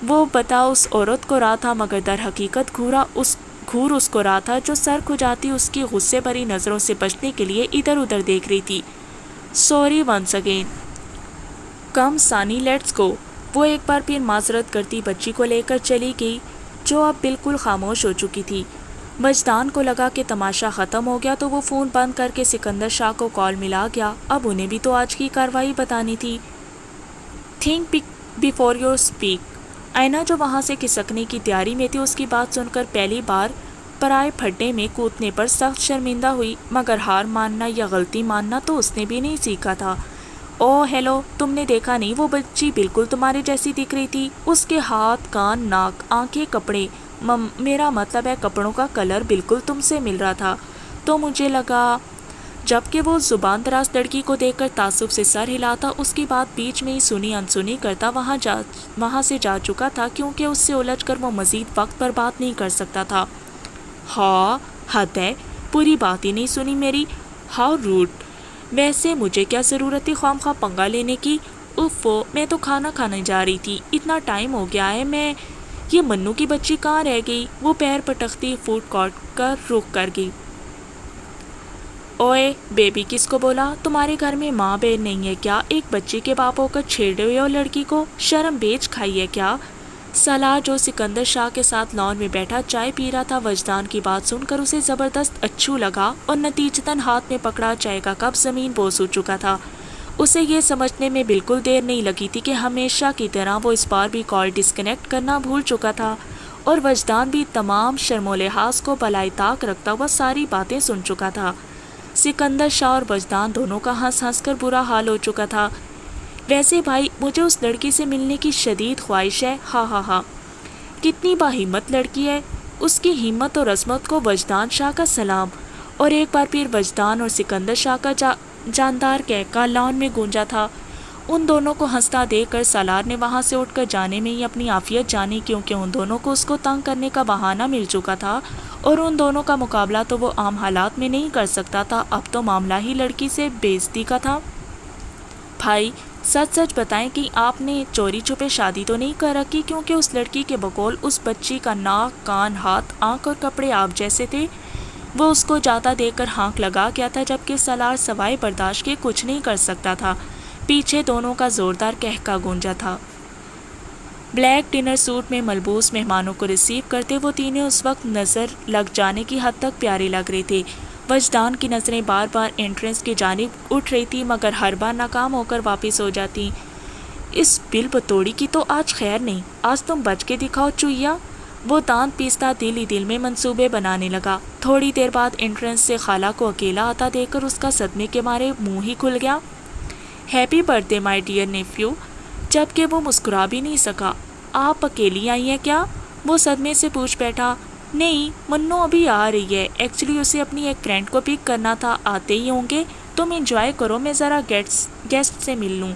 وہ بتا اس عورت کو رہا تھا، مگر در حقیقت گھور اس کو رہا تھا جو سر کھجاتی اس کی غصے بھری نظروں سے بچنے کے لیے ادھر ادھر دیکھ رہی تھی۔ سوری ونس اگین، کم سانی لیٹس گو۔ وہ ایک بار پھر معذرت کرتی بچی کو لے کر چلی گئی جو اب بالکل خاموش ہو چکی تھی۔ وجدان کو لگا کہ تماشا ختم ہو گیا تو وہ فون بند کر کے سکندر شاہ کو کال ملا گیا۔ اب انہیں بھی تو آج کی کارروائی بتانی تھی۔ Think before you speak. آئینہ جو وہاں سے کھسکنے کی تیاری میں تھی اس کی بات سن کر پہلی بار پرائے پھڈے میں کودنے پر سخت شرمندہ ہوئی، مگر ہار ماننا یا غلطی ماننا تو اس نے بھی نہیں سیکھا تھا۔ او ہیلو، تم نے دیکھا نہیں وہ بچی بالکل تمہارے جیسی دکھ رہی تھی؟ اس کے ہاتھ، کان، ناک، آنکھیں، کپڑے، میرا مطلب ہے کپڑوں کا کلر بالکل تم سے مل رہا تھا، تو مجھے لگا۔ جبکہ وہ زبان دراز لڑکی کو دیکھ کر تعصب سے سر ہلاتا، اس کی بات بیچ میں ہی سنی انسنی کرتا وہاں سے جا چکا تھا، کیونکہ اس سے الجھ کر وہ مزید وقت پر بات نہیں کر سکتا تھا۔ ہاں حد ہے، پوری بات ہی نہیں سنی میری، ہاؤ روڈ۔ ویسے مجھے کیا ضرورت تھی خواہ مخواہ پنگا لینے کی؟ اوفو، میں تو کھانا کھانے جا رہی تھی، اتنا ٹائم ہو گیا ہے۔ یہ منو کی بچی کہاں رہ گئی؟ وہ پیر پٹکتی فوڈ کورٹ کا رخ کر گئی۔ اوئے بیبی کس کو بولا؟ تمہارے گھر میں ماں بہن نہیں ہے کیا؟ ایک بچے کے باپ ہو کر چھیڑ رہے ہو لڑکی کو، شرم بیچ کھائی ہے کیا؟ سالار جو سکندر شاہ کے ساتھ لان میں بیٹھا چائے پی رہا تھا، وجدان کی بات سن کر اسے زبردست اچھو لگا اور نتیجتاً ہاتھ میں پکڑا چائے کا کپ زمین بوس ہو چکا تھا۔ اسے یہ سمجھنے میں بالکل دیر نہیں لگی تھی کہ ہمیشہ کی طرح وہ اس بار بھی کال ڈسکنیکٹ کرنا بھول چکا تھا، اور وجدان بھی تمام شرم و لحاظ کو بالائے طاق رکھتا ہوا ساری باتیں سن چکا تھا۔ سکندر شاہ اور وجدان دونوں کا ہنس ہنس کر برا حال ہو چکا تھا۔ ویسے بھائی مجھے اس لڑکی سے ملنے کی شدید خواہش ہے، ہاں ہاں ہاں، کتنی باہمت لڑکی ہے، اس کی ہمت اور عظمت کو وجدان شاہ کا سلام۔ اور ایک بار پھر وجدان اور سکندر شاہ کا جاندار کہکا لان میں گونجا تھا۔ ان دونوں کو ہنستا دیکھ کر سالار نے وہاں سے اٹھ کر جانے میں ہی اپنی عافیت جانی، کیونکہ ان دونوں کو اس کو تنگ کرنے کا بہانہ مل چکا تھا، اور ان دونوں کا مقابلہ تو وہ عام حالات میں نہیں کر سکتا تھا، اب تو معاملہ ہی لڑکی سے بے عزتی کا تھا۔ بھائی سچ سچ بتائیں کہ آپ نے چوری چھپے شادی تو نہیں کر رکھی؟ کیونکہ اس لڑکی کے بقول اس بچی کا ناک، کان، ہاتھ، آنکھ اور کپڑے آپ جیسے تھے۔ وہ اس کو جاتا دیکھ کر ہانک لگا گیا تھا، جبکہ سالار سوائے برداشت کے کچھ نہیں کر سکتا تھا۔ پیچھے دونوں کا زوردار کہکا گونجا تھا۔ بلیک ڈنر سوٹ میں ملبوس مہمانوں کو ریسیو کرتے وہ تینوں اس وقت نظر لگ جانے کی حد تک پیارے لگ رہے تھے۔ وجدان کی نظریں بار بار انٹرنس کی جانب اٹھ رہی تھی، مگر ہر بار ناکام ہو کر واپس ہو جاتی۔ اس بل بتوڑی کی تو آج خیر نہیں، آج تم بچ کے دکھاؤ چوہیا۔ وہ دانت پیستا دل ہی دل میں منصوبے بنانے لگا۔ تھوڑی دیر بعد انٹرنس سے خالہ کو اکیلا آتا دیکھ کر اس کا صدمے کے مارے منہ ہی کھل گیا۔ Happy birth day my dear nephew, جبکہ وہ مسکرا بھی نہیں سکا۔ آپ اکیلی آئی ہیں کیا؟ وہ صدمے سے پوچھ بیٹھا۔ نہیں، منو ابھی آ رہی ہے، ایکچولی اسے اپنی ایک فرینڈ کو پک کرنا تھا، آتے ہی ہوں گے، تم انجوائے کرو، میں ذرا گیسٹ سے مل لوں۔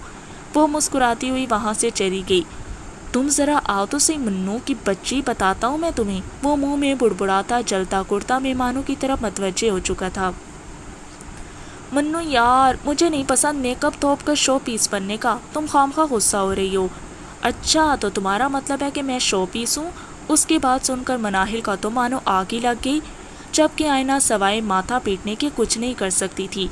وہ مسکراتی ہوئی وہاں سے چلی گئی۔ تم ذرا آؤ تو صحیح منو کی بچی، بتاتا ہوں میں تمہیں۔ وہ منہ میں بڑبڑاتا جلتا کرتا مہمانوں کی طرف متوجہ ہو چکا تھا۔ منو یار، مجھے نہیں پسند میک اپ تھوپ کر شو پیس بننے کا، تم خامخواہ غصہ ہو رہی ہو۔ اچھا تو تمہارا مطلب ہے کہ میں شو پیس ہوں؟ اس کی بات سن کر مناہل کا تو مانو آگ ہی لگ گئی، جبکہ آئینہ سوائے ماتھا پیٹنے کے کچھ نہیں کر سکتی تھی۔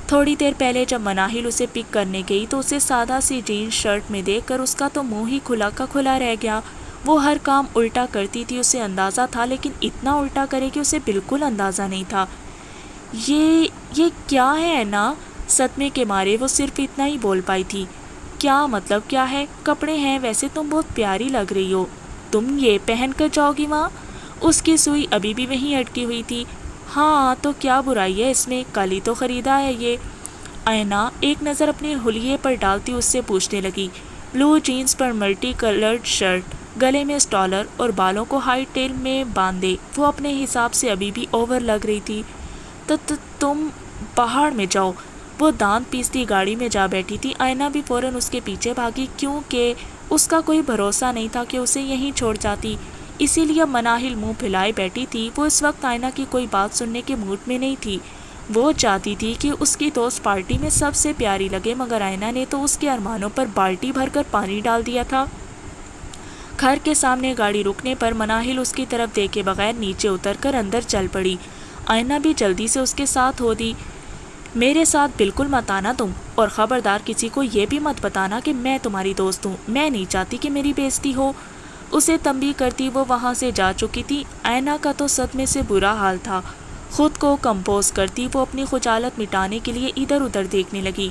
تھوڑی دیر پہلے جب مناہل اسے پک کرنے گئی تو اسے سادہ سی جینز شرٹ میں دیکھ کر اس کا تو منہ ہی کھلا کا کھلا رہ گیا۔ وہ ہر کام الٹا کرتی تھی، اسے اندازہ تھا، لیکن اتنا الٹا کرے کہ اسے بالکل اندازہ نہیں تھا۔ یہ کیا ہے نا؟ صدمے کے مارے وہ صرف اتنا ہی بول پائی تھی۔ کیا مطلب کیا ہے؟ کپڑے ہیں، ویسے تم بہت پیاری لگ رہی ہو، تم یہ پہن کر جاؤ گی وہاں؟ اس کی سوئی ابھی بھی وہیں اٹکی ہوئی تھی۔ ہاں تو کیا برائی ہے اس میں، کل ہی تو خریدا ہے یہ۔ آئینہ ایک نظر اپنے حلیے پر ڈالتی اس سے پوچھنے لگی۔ بلو جینز پر ملٹی کلرڈ شرٹ، گلے میں اسٹالر اور بالوں کو ہائی ٹیل میں باندھے وہ اپنے حساب سے ابھی بھی اوور لگ رہی تھی۔ تم پہاڑ میں جاؤ۔ وہ دانت پیستی گاڑی میں جا بیٹھی تھی۔ آئینہ بھی فوراً اس کے پیچھے بھاگی، کیونکہ اس کا کوئی بھروسہ نہیں تھا کہ اسے یہیں چھوڑ جاتی، اسی لیے مناہل منہ پھیلائے بیٹھی تھی۔ وہ اس وقت آئینہ کی کوئی بات سننے کے موڈ میں نہیں تھی۔ وہ چاہتی تھی کہ اس کی دوست پارٹی میں سب سے پیاری لگے، مگر آئینہ نے تو اس کے ارمانوں پر بالٹی بھر کر پانی ڈال دیا تھا۔ گھر کے سامنے گاڑی رکنے پر مناہل اس کی طرف دیکھے بغیر نیچے اتر کر اندر چل پڑی۔ آئینہ بھی جلدی سے اس کے ساتھ ہو دی۔ میرے ساتھ بالکل مت آنا تم، اور خبردار کسی کو یہ بھی مت بتانا کہ میں تمہاری دوست ہوں، میں نہیں چاہتی کہ میری بے عزتی ہو۔ اسے تنبیہ کرتی وہ وہاں سے جا چکی تھی۔ آئینہ کا تو صدمے سے برا حال تھا۔ خود کو کمپوز کرتی وہ اپنی خجالت مٹانے کے لیے ادھر ادھر دیکھنے لگی،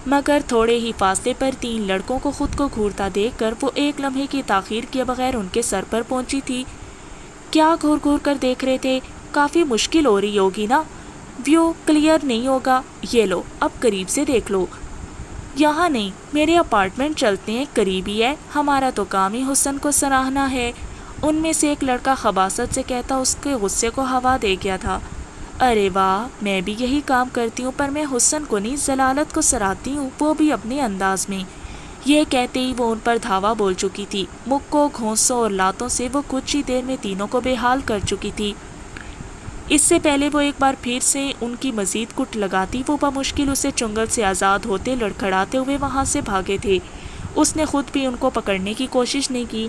مگر تھوڑے ہی فاصلے پر 3 لڑکوں کو خود کو گھورتا دیکھ کر وہ ایک لمحے کی تاخیر کیے بغیر ان کے سر پر پہنچی تھی۔ کیا گھور گھور کر دیکھ رہے تھے؟ کافی مشکل ہو رہی ہوگی نا، ویو کلیئر نہیں ہوگا، یہ لو اب قریب سے دیکھ لو۔ یہاں نہیں، میرے اپارٹمنٹ چلتے ہیں، قریب ہی ہے، ہمارا تو کام ہی حسن کو سراہنا ہے، ان میں سے ایک لڑکا خباثت سے کہتا اس کے غصے کو ہوا دے گیا تھا۔ ارے واہ، میں بھی یہی کام کرتی ہوں، پر میں حسن کو نہیں ضلالت کو سراہتی ہوں، وہ بھی اپنے انداز میں۔ یہ کہتے ہی وہ ان پر دھاوا بول چکی تھی۔ مکوں، گھونسوں اور لاتوں سے وہ کچھ ہی دیر میں تینوں کو بے حال کر چکی تھی۔ اس سے پہلے وہ ایک بار پھر سے ان کی مزید کٹ لگاتی، وہ بمشکل اسے چنگل سے آزاد ہوتے لڑکھڑاتے ہوئے وہاں سے بھاگے تھے۔ اس نے خود بھی ان کو پکڑنے کی کوشش نہیں کی،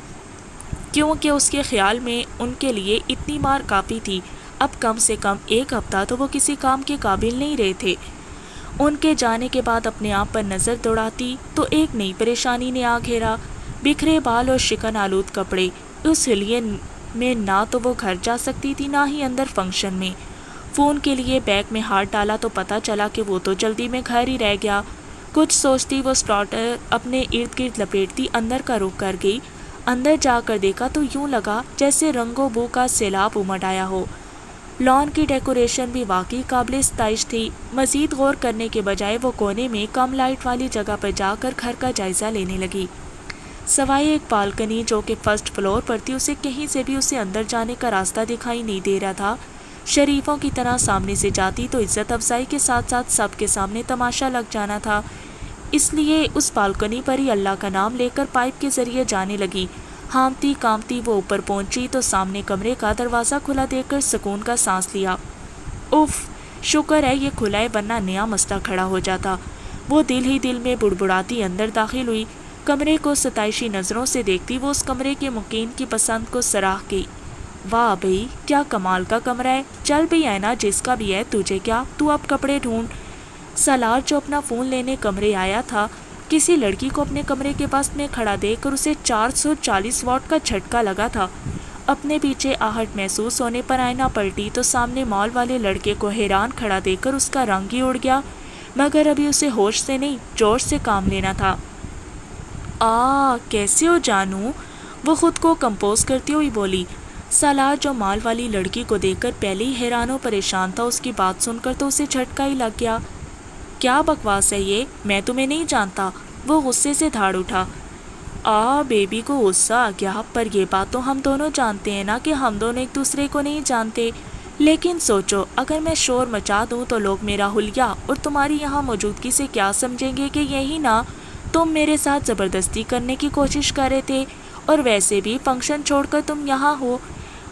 کیونکہ اس کے خیال میں ان کے لیے اتنی مار کافی تھی۔ اب کم سے کم 1 ہفتہ تو وہ کسی کام کے قابل نہیں رہے تھے۔ ان کے جانے کے بعد اپنے آپ پر نظر دوڑاتی تو ایک نئی پریشانی نے آ گھیرا۔ بکھرے بال اور شکن آلود کپڑے۔ اس حلیے میں نہ تو وہ گھر جا سکتی تھی نہ ہی اندر فنکشن میں۔ فون کے لیے بیگ میں ہاتھ ڈالا تو پتہ چلا کہ وہ تو جلدی میں گھر ہی رہ گیا۔ کچھ سوچتی وہ سٹارٹر اپنے ارد گرد لپیٹتی اندر کا رخ کر گئی۔ اندر جا کر دیکھا تو یوں لگا جیسے رنگ و بو کا سیلاب امڈ آیا ہو۔ لان کی ڈیکوریشن بھی واقعی قابل ستائش تھی۔ مزید غور کرنے کے بجائے وہ کونے میں کم لائٹ والی جگہ پر جا کر گھر کا جائزہ لینے لگی۔ سوائے ایک بالکنی جو کہ فرسٹ فلور پر تھی، اسے کہیں سے بھی اسے اندر جانے کا راستہ دکھائی نہیں دے رہا تھا۔ شریفوں کی طرح سامنے سے جاتی تو عزت افزائی کے ساتھ ساتھ سب کے سامنے تماشا لگ جانا تھا، اس لیے اس بالکنی پر ہی اللہ کا نام لے کر پائپ کے ذریعے جانے لگی۔ ہامتی کامتی وہ اوپر پہنچی تو سامنے کمرے کا دروازہ کھلا دیکھ کر سکون کا سانس لیا۔ اف، شکر ہے یہ کھلا ہے ورنہ نیا مسئلہ کھڑا ہو جاتا۔ وہ دل ہی دل میں بڑبڑاتی اندر داخل ہوئی۔ کمرے کو ستائشی نظروں سے دیکھتی وہ اس کمرے کے مکین کی پسند کو سراہ گئی۔ واہ بھئی، کیا کمال کا کمرہ ہے، چل بھی ہے نا جس کا بھی ہے، تجھے کیا، تو اب کپڑے ڈھونڈ۔ سالار جو اپنا فون لینے کمرے آیا تھا، کسی لڑکی کو اپنے کمرے کے پاس میں کھڑا دیکھ کر اسے 440 واٹ کا جھٹکا لگا تھا۔ اپنے پیچھے آہٹ محسوس ہونے پر آئینہ پلٹی تو سامنے مال والے لڑکے کو حیران کھڑا دیکھ کر اس کا رنگ ہی اڑ گیا، مگر ابھی اسے ہوش سے نہیں جوش سے کام لینا تھا۔ کیسے ہو جانو، وہ خود کو کمپوز کرتی ہوئی بولی۔ سالار جو مال والی لڑکی کو دیکھ کر پہلے ہی حیران و پریشان تھا، اس کی بات سن کر تو اسے جھٹکا ہی لگ گیا۔ کیا بکواس ہے یہ، میں تمہیں نہیں جانتا، وہ غصے سے دھاڑ اٹھا۔ بیبی کو غصہ آ گیا، پر یہ بات تو ہم دونوں جانتے ہیں نا کہ ہم دونوں ایک دوسرے کو نہیں جانتے، لیکن سوچو اگر میں شور مچا دوں تو لوگ میرا حلیہ اور تمہاری یہاں موجودگی سے کیا سمجھیں گے کہ یہی نا تم میرے ساتھ زبردستی کرنے کی کوشش کر رہے تھے، اور ویسے بھی فنکشن چھوڑ کر تم یہاں ہو۔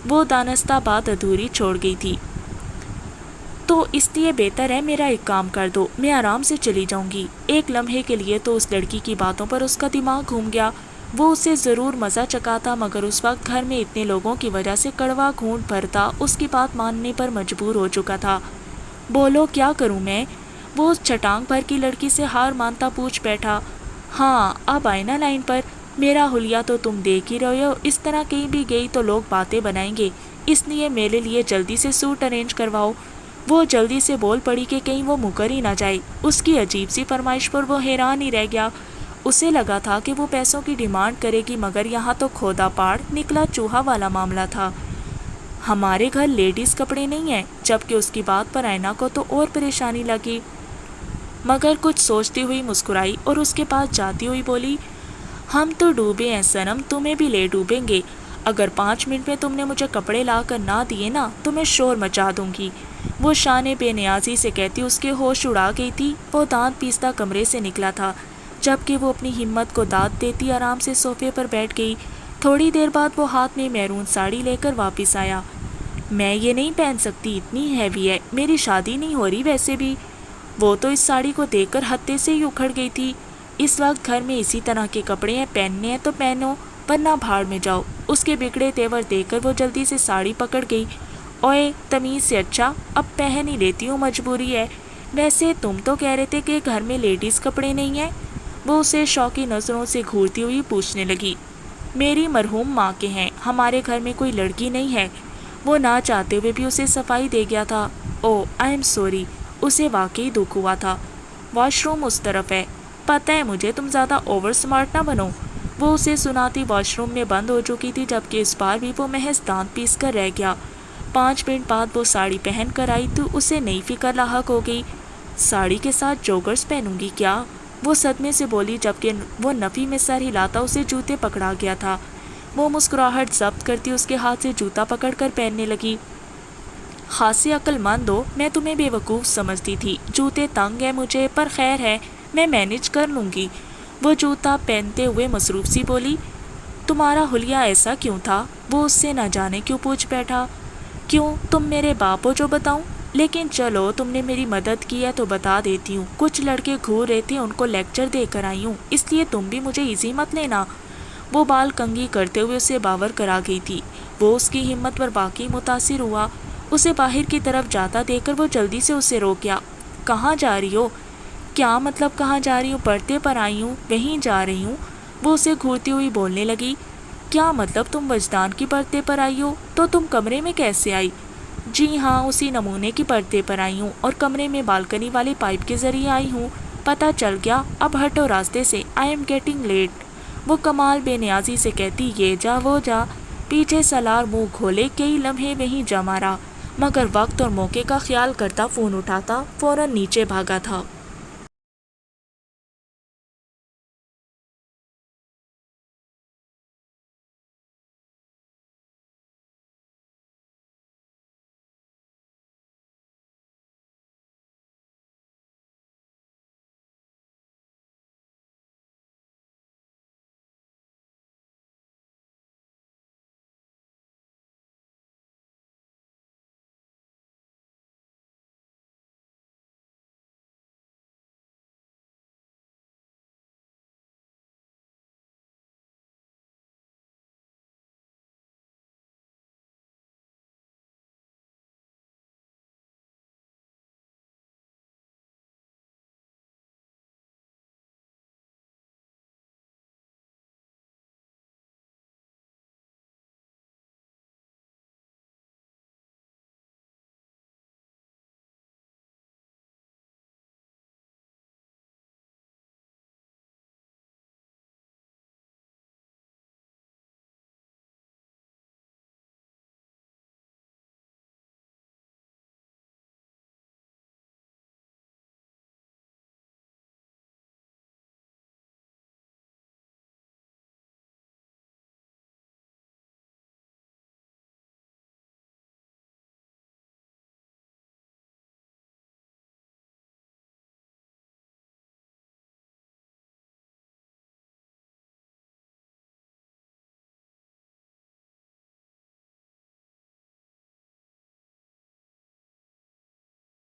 وہ دانستہ بات ادھوری چھوڑ گئی تھی، تو اس لیے بہتر ہے میرا ایک کام کر دو، میں آرام سے چلی جاؤں گی۔ ایک لمحے کے لیے تو اس لڑکی کی باتوں پر اس کا دماغ گھوم گیا۔ وہ اسے ضرور مزہ چکاتا، مگر اس وقت گھر میں اتنے لوگوں کی وجہ سے کڑوا گھونٹ بھرتا اس کی بات ماننے پر مجبور ہو چکا تھا۔ بولو کیا کروں میں، وہ اس چھٹانگ بھر کی لڑکی سے ہار مانتا پوچھ بیٹھا۔ ہاں اب آئے نا لائن پر، میرا حلیہ تو تم دیکھ ہی رہے ہو، اس طرح کہیں بھی گئی تو لوگ باتیں بنائیں گے، اس لیے میرے لیے جلدی سے سوٹ ارینج کرواؤ۔ وہ جلدی سے بول پڑی کہ کہیں وہ مکر ہی نہ جائے۔ اس کی عجیب سی فرمائش پر وہ حیران ہی رہ گیا۔ اسے لگا تھا کہ وہ پیسوں کی ڈیمانڈ کرے گی، مگر یہاں تو کھودا پاڑ نکلا چوہا والا معاملہ تھا۔ ہمارے گھر لیڈیز کپڑے نہیں ہیں، جبکہ اس کی بات پر آئینہ کو تو اور پریشانی لگی، مگر کچھ سوچتی ہوئی مسکرائی اور اس کے پاس جاتی ہوئی بولی، ہم تو ڈوبے ہیں صنم، تمہیں بھی لے ڈوبیں گے۔ اگر 5 منٹ میں تم نے مجھے کپڑے لا کر نہ دیے نا تو میں شور مچا دوں گی، وہ شان بے نیازی سے کہتی اس کے ہوش اڑا گئی تھی۔ وہ دانت پیستا کمرے سے نکلا تھا، جبکہ وہ اپنی ہمت کو داد دیتی آرام سے صوفے پر بیٹھ گئی۔ تھوڑی دیر بعد وہ ہاتھ میں میرون ساڑی لے کر واپس آیا۔ میں یہ نہیں پہن سکتی، اتنی ہیوی ہے، میری شادی نہیں ہو رہی ویسے بھی۔ وہ تو اس ساڑی کو دیکھ کر ہتے سے ہی اکھڑ گئی تھی۔ اس وقت گھر میں اسی طرح کے کپڑے ہیں، پہننے ہیں تو پہنو ورنہ بھاڑ میں جاؤ۔ اس کے بگڑے تیور دیکھ کر وہ جلدی سے ساڑی پکڑ گئی۔ اوئے تمیز سے، اچھا اب پہن ہی لیتی ہوں، مجبوری ہے۔ ویسے تم تو کہہ رہے تھے کہ گھر میں لیڈیز کپڑے نہیں ہیں، وہ اسے شوقی نظروں سے گھورتی ہوئی پوچھنے لگی۔ میری مرحوم ماں کے ہیں، ہمارے گھر میں کوئی لڑکی نہیں ہے۔ وہ نہ چاہتے ہوئے بھی اسے صفائی دے گیا تھا۔ آئی ایم سوری، اسے واقعی دکھ ہوا تھا۔ واش روم اس طرف ہے، پتہ ہے مجھے، تم زیادہ اوور سمارٹ نہ بنو۔ وہ اسے سناتی واش روم میں بند ہو چکی تھی، جبکہ اس بار بھی وہ محض دانت پیس کر رہ گیا۔ 5 منٹ بعد وہ ساڑی پہن کر آئی تو اسے نئی فکر لاحق ہو گئی۔ ساڑی کے ساتھ جوگرز پہنوں گی کیا؟ وہ صدمے سے بولی، جبکہ وہ نفی میں سر ہلاتا اسے جوتے پکڑا گیا تھا۔ وہ مسکراہٹ ضبط کرتی اس کے ہاتھ سے جوتا پکڑ کر پہننے لگی۔ خاصی عقل مند ہو، میں تمہیں بے وقوف سمجھتی تھی، جوتے تنگ ہیں مجھے، پر خیر ہے، میں مینج کر لوں گی۔ وہ جوتا پہنتے ہوئے مصروف سی بولی۔ تمہارا حلیہ ایسا کیوں تھا؟ وہ اس سے نہ جانے کیوں پوچھ بیٹھا۔ کیوں، تم میرے باپ ہو جو بتاؤں؟ لیکن چلو تم نے میری مدد کی ہے تو بتا دیتی ہوں، کچھ لڑکے گھور رہے تھے، ان کو لیکچر دے کر آئی ہوں، اس لیے تم بھی مجھے ایزی مت لینا۔ وہ بال کنگھی کرتے ہوئے اسے باور کرا گئی تھی۔ وہ اس کی ہمت پر باقی متاثر ہوا۔ اسے باہر کی طرف جاتا دیکھ کر وہ جلدی سے اسے روک گیا۔ کہاں جا رہی ہو؟ کیا مطلب کہاں جا رہی ہوں؟ پردے پر آئی ہوں، وہیں جا رہی ہوں۔ وہ اسے گھورتی ہوئی بولنے لگی۔ کیا مطلب تم وجدان کی پردے پر آئی ہو؟ تو تم کمرے میں کیسے آئی؟ جی ہاں، اسی نمونے کی پردے پر آئی ہوں اور کمرے میں بالکنی والے پائپ کے ذریعے آئی ہوں۔ پتہ چل گیا، اب ہٹو راستے سے، آئی ایم گیٹنگ لیٹ۔ وہ کمال بے نیازی سے کہتی، یہ جا وہ جا۔ پیچھے سالار منہ کھولے کئی لمحے وہیں جمع رہا، مگر وقت اور موقع کا خیال کرتا فون اٹھاتا فوراً نیچے بھاگا تھا۔